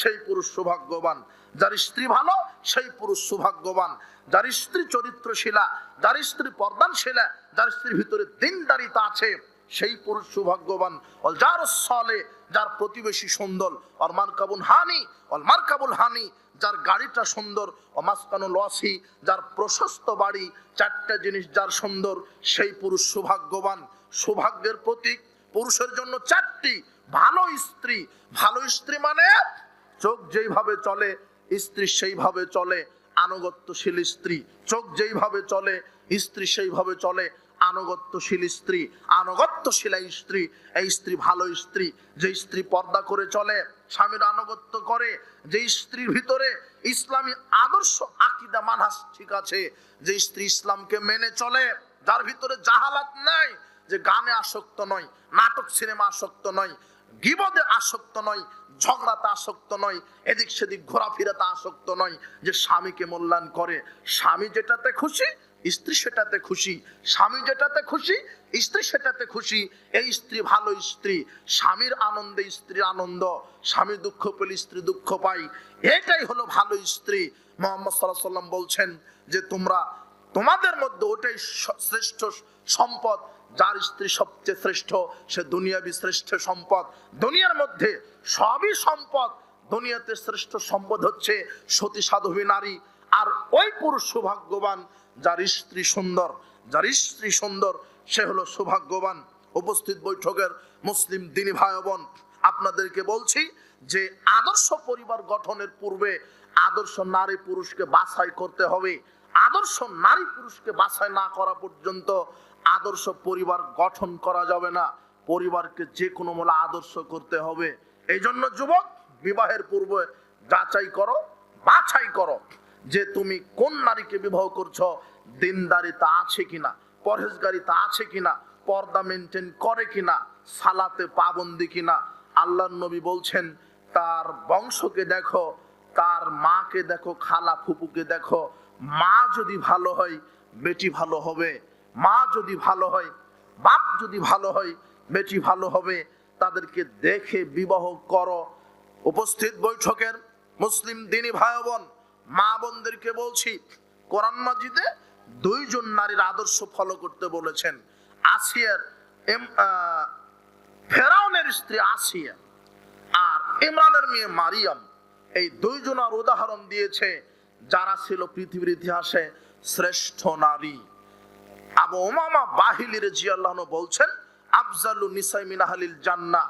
সেই পুরুষ সৌভাগ্যবান। যার স্ত্রী ভালো সেই পুরুষ সৌভাগ্যবান। যার স্ত্রী চরিত্রশীলা, যার স্ত্রী পর্দানশীলা, যার স্ত্রীর ভিতরে দিনদারিতা আছে, সেই পুরুষ সৌভাগ্যবান। অল জারুস সালে, যার প্রতিবেশী সুন্দর। অল মারকাবুল হানি, অল মারকাবুল হানি, যার গাড়িটা সুন্দর। ও মাসকানুল ওয়াসি, যার প্রশস্ত বাড়ি। 4টা জিনিস যার সুন্দর, সেই পুরুষ সৌভাগ্যবান। সৌভাগ্যের প্রতীক পুরুষের জন্য 4টি। ভালো স্ত্রী। ভালো স্ত্রী মানে চোখ যেইভাবে চলে স্ত্রী সেইভাবে চলে। আনুগত্যশীল স্ত্রী। চোখ যেইভাবে চলে স্ত্রী সেইভাবে চলে। আনুগত্যশীল স্ত্রী, আনুগত্যশীলা স্ত্রী, এই স্ত্রী ভালো স্ত্রী। যে স্ত্রী পর্দা করে চলে, স্বামীর আনুগত্য করে, যে স্ত্রীর ভিতরে ইসলামী আদর্শ আকীদা মানহাজ ঠিক আছে, যে স্ত্রী ইসলামকে মেনে চলে, যার ভিতরে জাহালাত নাই, যে গানে আসক্ত নয়, নাটক সিনেমা আসক্ত নয়, গীবতে আসক্ত নয়, ঝগড়াতে আসক্ত নয়, এদিক সেদিক ঘোরাফেরাতে আসক্ত নয়, যে স্বামীকে মূল্যায়ন করে। স্বামী যেটাতে খুশি, স্ত্রী সেটাতে খুশি, স্বামী যেটাতে খুশি, স্ত্রী সেটাতে খুশি। এই স্ত্রী ভালো স্ত্রী। স্বামীর আনন্দে স্ত্রীর আনন্দ, স্বামী দুঃখ পেলে স্ত্রী দুঃখ পায়, এটাই হলো ভালো স্ত্রী। মুহাম্মদ সাল্লাল্লাহু আলাইহি ওয়াসাল্লাম বলছেন যে তোমাদের মধ্যে ওটাই শ্রেষ্ঠ সম্পদ, যার স্ত্রী সবচেয়ে শ্রেষ্ঠ, সে দুনিয়াবি শ্রেষ্ঠ সম্পদ। দুনিয়ার মধ্যে সবই সম্পদ, দুনিয়াতে শ্রেষ্ঠ সম্পদ হচ্ছে সতী সাধবী নারী। আর ওই পুরুষ সৌভাগ্যবান যার স্ত্রী সুন্দর, যার স্ত্রী সুন্দর, সে হলো সৌভাগ্যবান। উপস্থিত বৈঠকের মুসলিম দিনী ভাই বোন, আপনাদেরকে বলছি যে আদর্শ পরিবার গঠনের পূর্বে আদর্শ নারী পুরুষকে বাছাই করতে হবে। আদর্শ নারী পুরুষকে বাছাই না করা পর্যন্ত আদর্শ পরিবার গঠন করা যাবে না। পরিবারকে যে কোনো মূল্যে আদর্শ করতে হবে। এই জন্য যুবক, বিবাহের পূর্বে যাচাই করো, বাছাই করো যে তুমি কোন নারীকে বিবাহ করছো, দিনদারিতা আছে কিনা, পরহেজগারিতা আছে কিনা, পর্দা মেনটেন করে কিনা, সালাতে পাবন্দি কিনা। আল্লাহর নবী বলছেন তার বংশকে দেখো, তার মাকে দেখো, খালা ফুপুকে দেখো। মা যদি ভালো হয় বেটি ভালো হবে, মা যদি ভালো হয়, বাপ যদি ভালো হয়, বেটি ভালো হবে। তাদেরকে দেখে বিবাহ করো। উপস্থিত বৈঠকের মুসলিম দিনী ভাই বোন, মা বোনদেরকে বলছি, কোরআন মাজিদে দুইজন নারীর আদর্শ ফলো করতে বলেছেন। আসিয়ার ফেরাউনের স্ত্রী আসিয়া আর ইমরানের মেয়ে মারিয়াম, এই দুইজনের উদাহরণ দিয়েছে যারা ছিল পৃথিবীর ইতিহাসে শ্রেষ্ঠ নারী। আবু উমামা বাহিলী রাদিয়াল্লাহু আনহু বলছেন, আফজালু নিসাই মিন আহলিল জান্নাহ,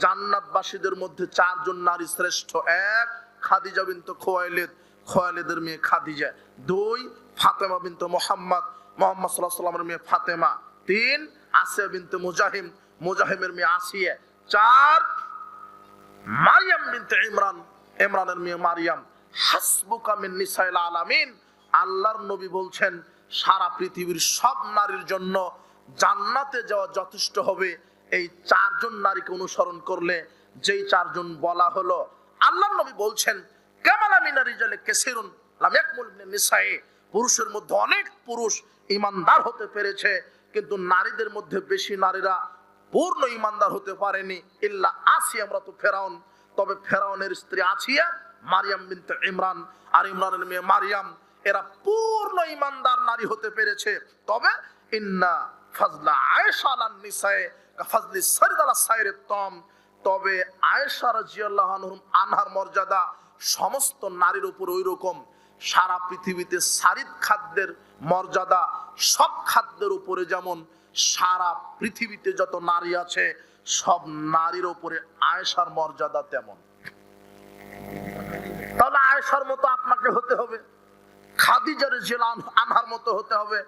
জান্নাতবাসীদের মধ্যে চারজন নারী শ্রেষ্ঠ। এক, খাদিজা বিনতে খুয়াইলিদ, খুয়াইলিদের মেয়ে খাদিজা। দুই, ফাতেমা বিনতে মুহাম্মদ, মুহাম্মদ সাল্লাল্লাহু আলাইহি ওয়াসাল্লামের মেয়ে ফাতেমা। তিন, আসিয়া বিনতে মুজাহিম, মুজাহিমের মেয়ে আসিয়া। চার, মারিয়াম বিনতে ইমরান, ইমরানের মেয়ে মারিয়াম। হাসবুকা মিন নিসাইল আলামিন, আল্লাহর নবী বলছেন সারা পৃথিবীর সব নারীর জন্য জান্নাতে যাওয়া যথেষ্ট হবে এই চারজন নারীকে অনুসরণ করলে। যেই চারজন বলা হলো, আল্লাহর নবী বলছেন কামালা মিনার রিজালে কাসিরুন লাম ইয়াকমুল মিন নিসাই, পুরুষের মধ্যে অনেক পুরুষ ঈমানদার হতে পেরেছে, কিন্তু নারীদের মধ্যে বেশি নারীরা পূর্ণ ঈমানদার হতে পারেনি। ইল্লা আসিয়া ইমরাতু ফেরাউন, তবে ফেরাউনের স্ত্রী আসিয়া, মারিয়াম বিনতে ইমরান আর ইমরানের মেয়ে মারিয়াম, এরা পূর্ণ ঈমানদার নারী হতে পেরেছে। তবে ইন্না ফাজলা আয়েশা আলান নিসায়ে কাফাজলি সারিদ আলা সাইরিত তাম, তবে আয়েশা রাদিয়াল্লাহু আনহার মর্যাদা সমস্ত নারীর উপর ওই রকম। সারা পৃথিবীতে সারিদ খাদ্যের মর্যাদা সব খাদ্যের উপরে যেমন, সারা পৃথিবীতে যত নারী আছে সব নারীর উপরে আয়েশার মর্যাদা তেমন। তাহলে আয়েশার মতো আপনাকে হতে হবে, খাদিজা রাদিয়াল্লাহু আনহার মতো হতে হবে।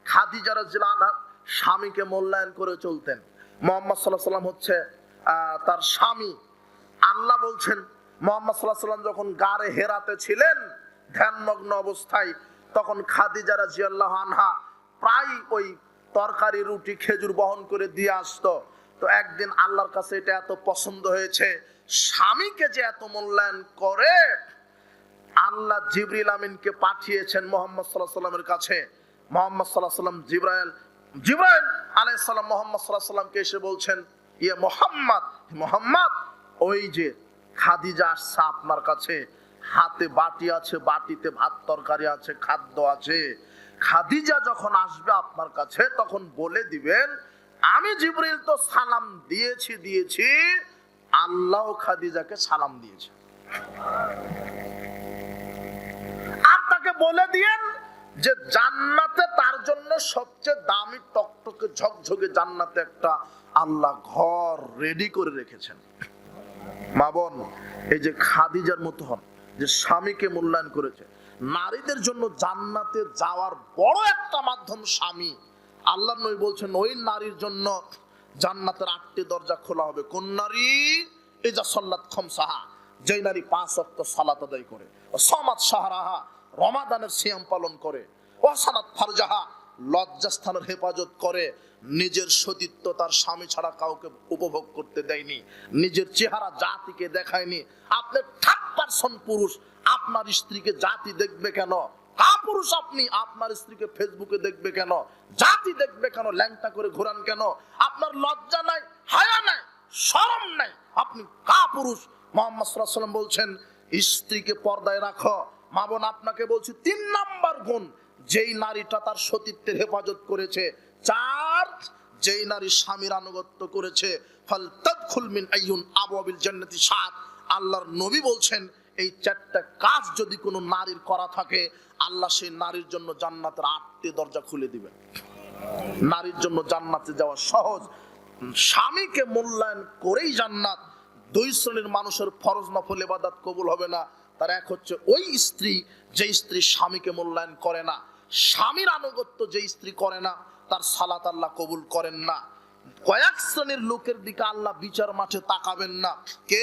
খাদিজা রাদিয়াল্লাহু আনহা স্বামীকে মূল্যায়ন করে চলতেন। মুহাম্মদ সাল্লাল্লাহু আলাইহি ওয়াসাল্লাম হচ্ছে তার স্বামী। আল্লাহ বলছেন মুহাম্মদ সাল্লাল্লাহু আলাইহি ওয়াসাল্লাম যখন গারে হেরাতে ছিলেন ধ্যানমগ্ন অবস্থায়, তখন খাদিজা রাদিয়াল্লাহু আনহা প্রায় ওই তরকারি, রুটি, খেজুর বহন করে দিয়ে আসতো। তো একদিন আল্লাহর কাছে এটা এত পছন্দ হয়েছে, স্বামীকে যে এত মূল্যায়ন করে, আল্লাহ জিবরিল আমিনকে পাঠিয়েছেন মুহাম্মদ সাল্লাল্লাহু আলাইহি ওয়াসাল্লামের কাছে। মুহাম্মদ সাল্লাল্লাহু আলাইহি ওয়াসাল্লাম জিবরাইল আলাইহিস সালাম মুহাম্মদ সাল্লাল্লাহু আলাইহি ওয়াসাল্লামকে এসে বলছেন, ইয়া মুহাম্মদ, মুহাম্মদ, ওই যে খাদিজা আসছে আপনার কাছে, হাতে বাটি আছে, বাটিতে ভাত তরকারি আছে, খাদ্য আছে। খাদিজা যখন আসবে আপনার কাছে তখন বলে দিবেন, আমি জিবরিল তো সালাম দিয়েছি, আল্লাহ খাদিজাকে সালাম দিয়েছে। আর তাকে বলে দিয়েন যে জান্নাতে তার জন্য সবচেয়ে দামি টকটকে ঝকঝকে জান্নাতে একটা আল্লাহ ঘর রেডি করে রেখেছেন। মা বোন, এই যে খাদিজার মতো হন, যে স্বামীকে মূল্যায়ন করেছে। নারীদের জন্য জান্নাতে যাওয়ার বড় একটা মাধ্যম স্বামী। আল্লাহ নবী বলছেন ওই নারীর জন্য জান্নাতের 8টি দরজা খোলা হবে। কোন নারী? ইজা সাল্লাত খামসাহা, যেই নারী 5 ওয়াক্ত সালাত আদায় করে, সামাত শাহরাহা, রমাদানের সিয়াম পালন করে, ওয়াসানাত ফারজাহা, লজ্জাস্থানের হেফাজত করে, নিজের সতীত্ব তার স্বামী ছাড়া কাউকে উপভোগ করতে দেয়নি, নিজের চেহারা জাতিকে দেখায়নি। আপনি 30% পুরুষ, আপনার স্ত্রীকে জাতি দেখবে কেন? কাপুরুষ আপনি, আপনার স্ত্রীকে ফেসবুকে দেখবে কেন? জাতি দেখবে কেন? ল্যাংটা করে ঘোরান কেন? আপনার লজ্জা নাই, হায়া নাই, শরম নাই, আপনি কাপুরুষ। মুহাম্মদ সাল্লাল্লাহু আলাইহি ওয়াসাল্লাম বলছেন স্ত্রীকে পর্দায় রাখো। মা বোন, আপনাকে বলছি 3 নাম্বার গুণ, যেই নারীটা তার সতীত্বের হেফাজত করেছে। 4, যেই নারী স্বামীর আনুগত্য করেছে। ফালতাদখুল মিন আইয়ুন আবওয়াবিল জান্নাতি 7। আল্লাহর নবী বলছেন এই 4টা কাজ যদি কোনো নারীর করা থাকে, আল্লাহ সেই নারীর জন্য জান্নাতের 8টি দরজা খুলে দিবেন। নারীর জন্য জান্নাতে যাওয়া সহজ। স্বামীকে মূল্যায়ন করেই জান্নাত। 2 শ্রেণীর মানুষের ফরজ নফল ইবাদত কবুল হবে না। তার এক হচ্ছে ওই স্ত্রী যে স্ত্রী স্বামীকে মূল্যায়ন করে না। স্বামীর আনুগত্য যে স্ত্রী করে না, তার সালাত আল্লাহ কবুল করেন না। কয়েক শ্রেণীর লোকের দিকে আল্লাহ বিচার মাঠে তাকাবেন না। কে?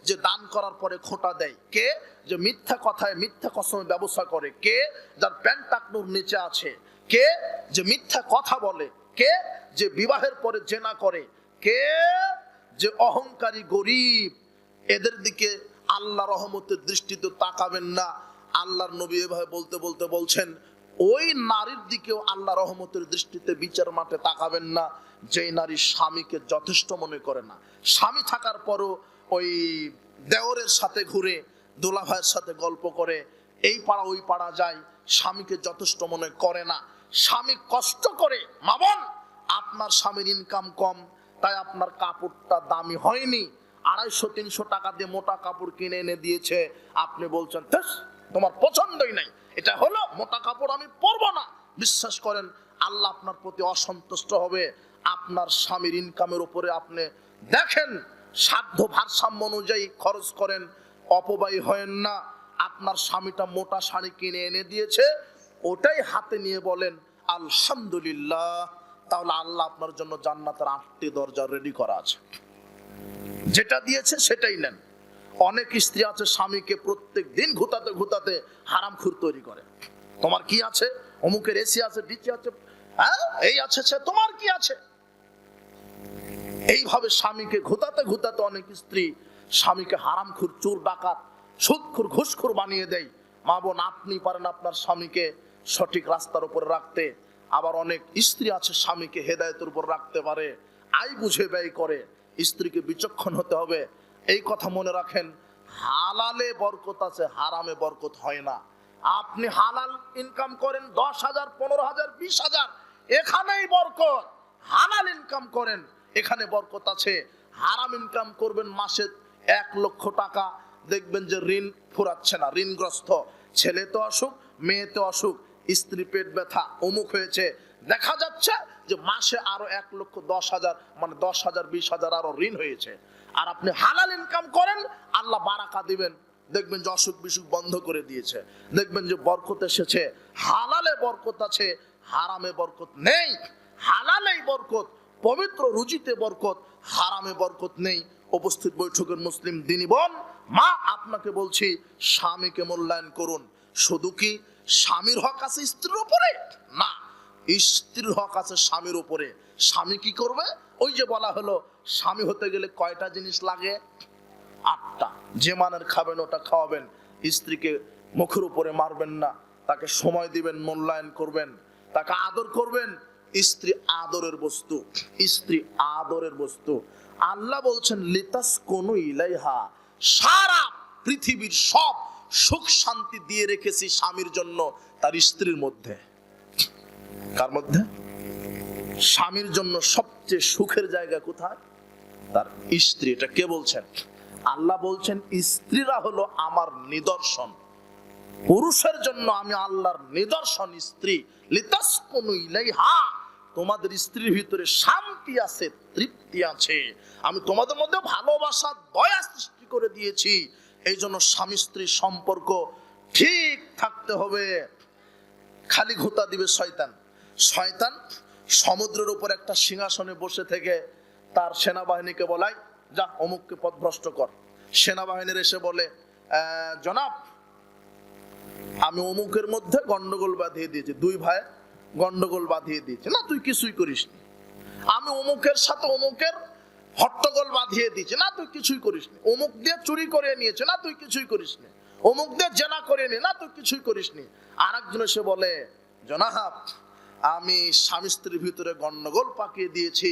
যে দান করার পরে খোঁটা দেয়। কে? যে মিথ্যা কথায় মিথ্যা কসমে ব্যবসা করে। কে? যার প্যান্ট টাকনুর নিচে আছে। কে? যে মিথ্যা কথা বলে। কে? যে বিবাহের পরে জেনা করে। কে? যে অহংকারী গরিব। এদের দিকে আল্লাহ রহমতের দৃষ্টিতে তাকাবেন না। আল্লাহর নবী এভাবে বলতে বলতে বলছেন ওই নারীর দিকেও আল্লাহ রহমতের দৃষ্টিতে বিচার মাঠে তাকাবেন না যেই নারী স্বামীকে যথেষ্ট মনে করে না। স্বামী থাকার পরও ওই দেওরের সাথে ঘুরে, দোলা ভাইয়ের সাথে গল্প করে, এই পাড়া ওই পাড়া যায়, স্বামীকে যথেষ্ট মনে করে না। স্বামী কষ্ট করে। মা বোন, আপনার স্বামীর ইনকাম কম, তাই আপনার কাপড়টা দামি হয়নি। 250-300 টাকা দিয়ে মোটা কাপড় কিনে এনে দিয়েছে, আপনি বলছেন তোমার পছন্দই নাই, এটা হলো মোটা কাপড়, আমি পরবো না। বিশ্বাস করেন আল্লাহ আপনার প্রতি অসন্তুষ্ট হবে। আপনার স্বামীর ইনকামের উপরে আপনি দেখেন, সাধ্য ভারসাম্য অনুযায়ী খরচ করেন, অপব্যয় হয়েন না। আপনার স্বামীটা মোটা শাড়ি কিনে এনে দিয়েছে, ওটাই হাতে নিয়ে বলেন আলহামদুলিল্লাহ, তাহলে আল্লাহ আপনার জন্য জান্নাতের 8টি দরজা রেডি করা আছে। যেটা দিয়েছে সেটাই নেন। অনেক স্ত্রী আছে স্বামীকে প্রত্যেক দিন ঘুতাতে ঘুতাতে হারামখোর তৈরি করে। তোমার কি আছে? অমুকের এসি আছে, ডিচি আছে, হ্যাঁ এই আছে, তোমার কি আছে? এইভাবে স্বামীকে ঘুতাতে ঘুতাতে অনেক স্ত্রী স্বামীকে হারামখোর, চোর, ডাকাত, সুদখোর, ঘুষখোর বানিয়ে দেয়। মা বোন, আপনি পারেন আপনার স্বামীকে সঠিক রাস্তার উপর রাখতে। আবার অনেক স্ত্রী আছে স্বামীকে হেদায়েতের উপর রাখতে পারে, আয় বুঝে ব্যয় করে। স্ত্রীকে বিচক্ষণ হতে হবে। এই কথা মনে রাখেন, হালালে বরকত আছে, হারামে বরকত হয় না। আপনি হালাল ইনকাম করেন 10,000, 15,000, 20,000, এখানেই বরকত। হালাল ইনকাম করেন, এখানে বরকত আছে। হারাম ইনকাম করবেন মাসে 1 লক্ষ টাকা, দেখবেন যে ঋণ ফুরাচ্ছে না, ঋণগ্রস্ত। ছেলে তো অসুখ, মেয়ে তো অসুখ, স্ত্রী পেট ব্যথা, অমুক হয়েছে, দেখা যাচ্ছে যে মাসে আরো 1,10,000, মানে 10,000, 20,000 আরো ঋণ হয়েছে। আর আপনি হালাল ইনকাম করেন, আল্লাহ বারাকা দিবেন, দেখবেন যে অসুখ বিসুখ বন্ধ করে দিয়েছে, দেখবেন যে বরকত এসেছে। হালালে বরকত আছে, হারামে বরকত নেই। হালালেই বরকত, পবিত্র রুজিতে বরকত, হারামে বরকত নেই। উপস্থিত বৈঠকের মুসলিম দিনী বোন, মা, আপনাকে বলছি স্বামীকে মূল্যায়ন করুন। শুধু কি স্বামীর হক আছে স্ত্রীর উপরে? না, স্ত্রীর হক আছে স্বামীর উপরে। স্বামী কি করবে? ওই যে বলা হলো স্বামী হতে গেলে কয়টা জিনিস লাগে? 8টা। যে মানের খাবেন ওটা খাওয়াবেন, স্ত্রীকে মুখের উপরে মারবেন না, তাকে সময় দিবেন, মূল্যায়ন করবেন, তাকে আদর করবেন। স্ত্রী আদরের বস্তু, স্ত্রী আদরের বস্তু। আল্লাহ বলছেন লিতাসকুনু ইলাইহা, সারা পৃথিবীর সব সুখ শান্তি দিয়ে রেখেছি স্বামীর জন্য তার স্ত্রীর মধ্যে। কার মধ্যে? স্বামীর জন্য সবচেয়ে সুখের জায়গা কোথায়? তার স্ত্রী। এটা কে বলছেন? আল্লাহ বলছেন স্ত্রীরা হলো আমার নিদর্শন। পুরুষের জন্য আমি আল্লাহর নিদর্শন স্ত্রী। লিতাসকুনু ইলাইহা, তোমাদের স্ত্রীর ভিতরে শান্তি আছে, তৃপ্তি আছে। আমি তোমাদের মধ্যে ভালোবাসা, দয়া সৃষ্টি করে দিয়েছি। এই জন্য স্বামী স্ত্রীর সম্পর্ক ঠিক থাকতে হবে। খালি ঘুতা দিবে শয়তান। শয়তান সমুদ্রের উপর একটা সিংহাসনে বসে থেকে তার সেনাবাহিনীকে বলায়, যা অমুককে পথভ্রষ্ট কর। সেনাবাহিনীর এসে বলে, জনাব, আমি অমুকের মধ্যে গন্ডগোল বাঁধিয়ে দিয়েছি, দুই ভাই গন্ডগোল বাঁধিয়ে দিয়েছি। না, তুই কিছুই করিসনি। আমি অমুকের সাথে অমুকের হট্টগোল বাঁধিয়ে দিয়েছি। না, তুই কিছুই করিসনি। অমুক দিয়ে চুরি করে নিয়েছে। না, তুই কিছুই করিসনি। অমুক দিয়ে জেনা করে নি। না, তুই কিছুই করিসনি। আর একজন এসে বলে, জনাব, আমি স্বামী স্ত্রীর ভিতরে গন্ডগোল পাকিয়ে দিয়েছি।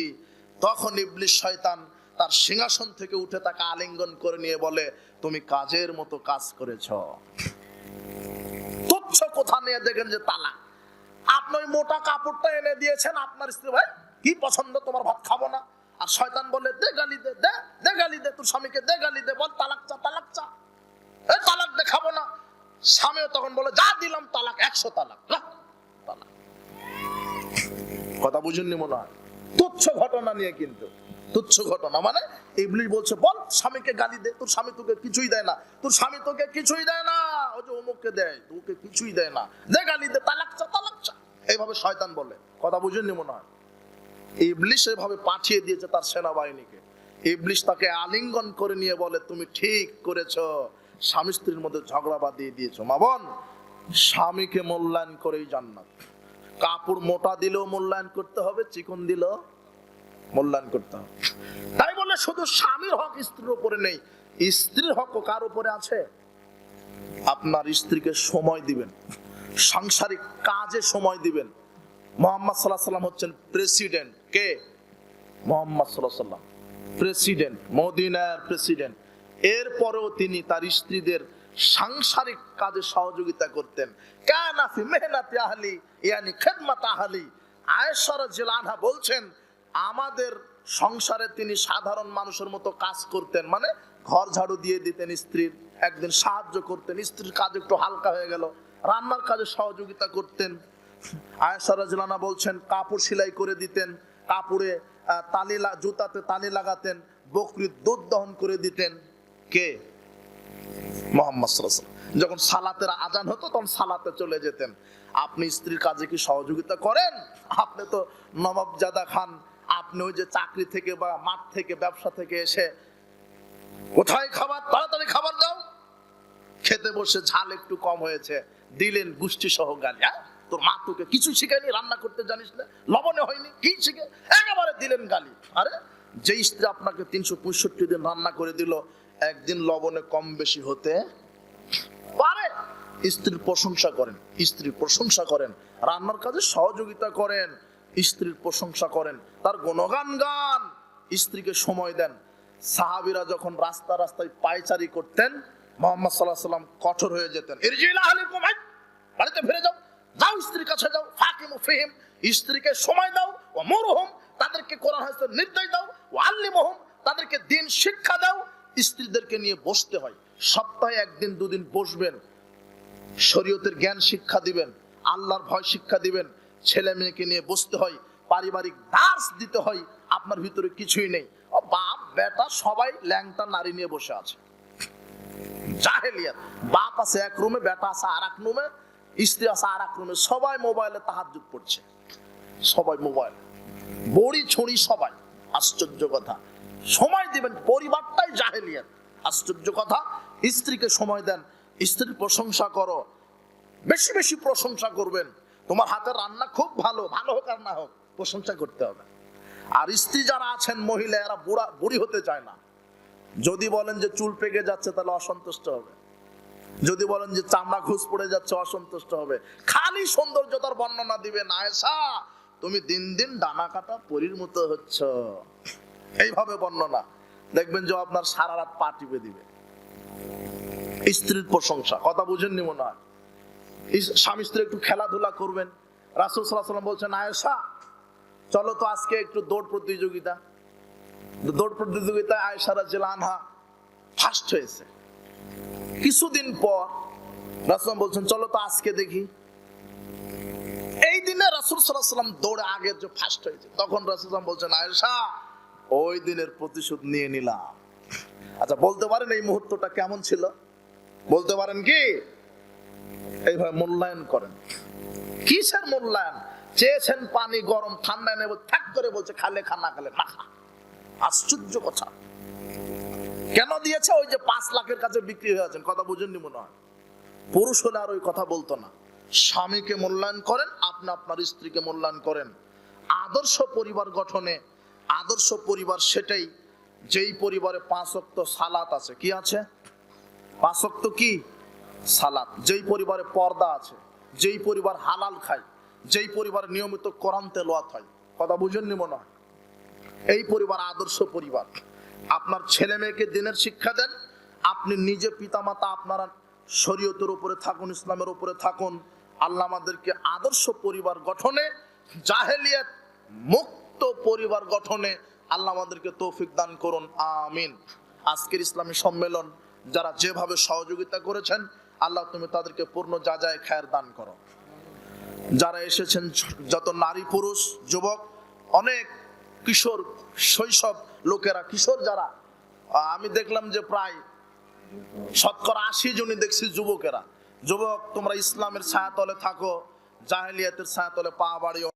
তখন ইবলিস শয়তান তার সিংহাসন থেকে উঠে তাকে আলিঙ্গন করে নিয়ে বলে, তুমি কাজের মতো কাজ করেছ। তুচ্ছ কথা নিয়ে দেখেন যে তালাক। আপনি ওই মোটা কাপড়টা এনে দিয়েছেন আপনার স্ত্রী, ভাই কি পছন্দ, তোমার ভাত খাবো না। আর শয়তান বলে, দে গালি দে, দে গালি দে, তোর স্বামীকে দে গালি দে, বল তালাক চা, তালাক চা। তালাক দে, খাবো না। স্বামীও তখন বলে, যা দিলাম তালাক, 100 তালাক। কথা বুঝুননি মনে হয়? তুচ্ছ ঘটনা নিয়ে, কিন্তু তুচ্ছ ঘটনা মানে ইবলিস বলছে, বল স্বামীকে গালি দে, তোর স্বামী তোকে কিছুই দেয় না, তোর স্বামী তোকে কিছুই দেয় না, ও যে অমুককে দেয়, তোকে কিছুই দেয় না, দে গালি দে, তালাক চা, তালাক চা। এইভাবে শয়তান বলে। কথা বুঝুননি মনে হয়? ইবলিস এভাবে পাঠিয়ে দিয়েছে তার সেনাবাহিনীকে। ইবলিস তাকে আলিঙ্গন করে নিয়ে বলে, তুমি ঠিক করেছো, স্বামী স্ত্রীর মধ্যে ঝগড়া বাঁধিয়ে দিয়েছো। মা বোন, স্বামীকে মূল্যায়ন করেই জান্নাত। কাপড় মোটা দিলেও মূল্যায়ন করতে হবে, চিকন দিলেও মূল্যায়ন করতে হবে। তাই বলে শুধু স্বামীর হক স্ত্রীর উপরে নেই, স্ত্রীর হক কার উপরে আছে? আপনার স্ত্রীকে সময় দিবেন, সাংসারিক কাজে সময় দিবেন। মুহাম্মদ সাল্লাল্লাহু আলাইহি ওয়াসাল্লাম হচ্ছেন প্রেসিডেন্ট। কে? মুহাম্মদ সাল্লাল্লাহু আলাইহি ওয়াসাল্লাম প্রেসিডেন্ট, মদিনার প্রেসিডেন্ট। এরপরেও তিনি তার স্ত্রীদের সাংসারিক কাজে সহযোগিতা করতেন। কানা ফি মেহনাতি আহলি ইয়ানি খিদমাত আহলি। আয়েশা রাদিয়াল্লাহু আনহা বলছেন, আমাদের সংসারে তিনি সাধারণ মানুষের মতো কাজ করতেন, মানে ঘর ঝাড়ু দিয়ে দিতেন স্ত্রীর, একদিন সাহায্য করতেন, স্ত্রীর কাজ একটু হালকা হয়ে গেল, রান্নার কাজে সহযোগিতা করতেন। আয়েশা রাদিয়াল্লাহু আনহা বলছেন, কাপড় সেলাই করে দিতেন, কাপড়ে জুতাতে তালি লাগাতেন, বকরির দুধ দহন করে দিতেন। কে? মুহাম্মদ সাল্লাল্লাহু আলাইহি ওয়াসাল্লাম। যখন সালাতের আজান হতো তখন সালাতে চলে যেতেন। আপনি স্ত্রীর কাজে কি সহযোগিতা করেন? আপনি তো নবাবজাদা খান, আপনি ওই যে চাকরি থেকে বা মাঠ থেকে ব্যবসা থেকে এসে, কোথায় খাবার, তাড়াতাড়ি খাবার দাও, খেতে বসে ঝাল একটু কম হয়েছে, দিলেন গুষ্টি সহ গালি। তোর মা তোকে কিছু শিখায়নি, রান্না করতে জানিস না, লবণে হয়নি, কি শিখে একেবারে দিলেন গালি। আরে যে স্ত্রী আপনাকে 365 দিন রান্না করে দিল, একদিন লবণে কম বেশি হতে পারে। স্ত্রীর প্রশংসা করেন, স্ত্রীর প্রশংসা করেন, রান্নার কাজে সহযোগিতা করেন, স্ত্রীর প্রশংসা করেন, তার গুণগান গান, স্ত্রীকে সময় দেন। সাহাবীরা যখন রাস্তা রাস্তায় পায়চারি করতেন, মুহাম্মদ সাল্লাল্লাহু আলাইহি ওয়াসাল্লাম কঠোর হয়ে যেতেন। ইরজি ইলা আহলিকুম, বাড়িতে ফিরে যাও, যাও স্ত্রীর কাছে যাও, ফাকিমু ফিহিম, স্ত্রীকে সময় দাও, ওয়া মুরহুম, তাদেরকে কোরআন হাদিসের নির্দেশ দাও, ওয়া আল্লিমুহুম, তাদেরকে দ্বীন শিক্ষা দাও। স্ত্রীদেরকে নিয়ে বসতে হয়, সপ্তাহে একদিন দুদিন বসবেন, শরীয়তের জ্ঞান শিক্ষা দিবেন, আল্লাহর ভয় শিক্ষা দিবেন। ছেলে মেয়েকে নিয়ে বসতে হয়, পারিবারিক দাস দিতে হয়। আপনার ভিতরে কিছুই নেই, ও বাপ বেটা সবাই ল্যাংটা নারী নিয়ে বসে আছে, জাহেলিয়াত। বাপ আছে এক রুমে, বেটা আছে আর এক রুমে, স্ত্রী আছে আর এক রুমে, সবাই মোবাইলে তাহাজ্জুদ পড়ছে, সবাই মোবাইল, বড়ি ছড়ি সবাই। আশ্চর্য কথা, সময় দিবেন, পরিবারটাই জাহেলিয়াত। আশ্চর্য কথা, স্ত্রীকে সময় দেন, স্ত্রীর প্রশংসা করো, বেশি বেশি প্রশংসা করবেন। তোমার হাতের রান্না খুব ভালো, ভালো হোক আর না হোক, প্রশংসা করতে হবে। আর স্ত্রী যারা আছেন মহিলা, এরা বুড়ি হতে চায় না। যদি বলেন যে চুল পেকে যাচ্ছে, তাহলে অসন্তুষ্ট হবে। যদি বলেন যে চামড়া ঘুষ পড়ে যাচ্ছে, অসন্তুষ্ট হবে। খালি সৌন্দর্যতার বর্ণনা দিবেন, আয়েশা তুমি দিন দিন ডানা কাটা পরীর মতো হচ্ছ, এইভাবে বর্ণনা। দেখবেন যে আপনার সারা রাত পা টিপে দিবে। স্ত্রীর প্রশংসা, কথা বুঝেননি মনে হয়? স্বামী স্ত্রী একটু খেলাধুলা করবেন। রাসূল সাল্লাল্লাহু আলাইহি ওয়াসাল্লাম বলছেন, আয়েশা চলো তো আজকে একটু দৌড় প্রতিযোগিতা। দৌড় প্রতিযোগিতায় আয়েশা রাদিয়াল্লাহু আনহা ফার্স্ট হয়েছে। কিছুদিন পর রাসূল বলছেন, চলো তো আজকে দেখি। এই দিনে রাসূল সাল্লাল্লাহু আলাইহি ওয়াসাল্লাম দৌড়ে আগে যে ফার্স্ট হয়েছে, তখন রাসূল বলছেন, আয়েশা ওই দিনের প্রতিশোধ নিয়ে নিলাম। আচ্ছা বলতে পারেন এই মুহূর্তটা কেমন ছিল? বলতে পারেন কি? এইভাবে মূল্যায়ন করেন। কিসের মূল্যায়ন? চেয়েছেন পানি গরম ঠান্ডা নেব, ঠাক করে বলছে খালে খা, না খেলে না খা। আশ্চর্য কথা। কেন দিয়েছে? ওই যে 5 লাখের কাছে বিক্রি হয়ে আছেন, কথা বুঝেননি মনে হয়। পুরুষ হলে আর ওই কথা বলতো না। স্বামীকে মূল্যায়ন করেন, আপনি আপনার স্ত্রীকে মূল্যায়ন করেন। আদর্শ পরিবার গঠনে, আদর্শ পরিবার সেটাই যেই পরিবারে 5 ওয়াক্ত সালাত আছে। কি আছে? 5 ওয়াক্ত কি? সালাত। যেই পরিবারে পর্দা আছে, যেই পরিবার হালাল খায়, যেই পরিবারে নিয়মিত কোরআন তেলাওয়াত হয়, কথা বুঝেননি মনে হয়। এই পরিবার আদর্শ পরিবার। আপনার ছেলে মেয়েকে দিনের শিক্ষা দেন, আপনি নিজে পিতামাতা আপনারা শরীয়তের উপরে থাকুন, ইসলামের উপরে থাকুন। আল্লাহ আমাদেরকে আদর্শ পরিবার গঠনে, জাহেলিয়াত মুক্ত পরিবার গঠনে আল্লাহ আমাদেরকে তৌফিক দান করুন, আমিন। আজকের ইসলামী সম্মেলন যারা যেভাবে সহযোগিতা করেছেন, আল্লাহ তুমি তাদেরকে পূর্ণ যাজায় খায়ের দান করো। যারা এসেছেন যত নারী পুরুষ যুবক, অনেক কিশোর শৈশব লোকেরা, কিশোর যারা, আমি দেখলাম যে প্রায় 80% জনই দেখছি যুবকেরা। যুবক, তোমরা ইসলামের ছায়াতলে থাকো, জাহেলিয়াতের ছায়াতলে পা বাড়িও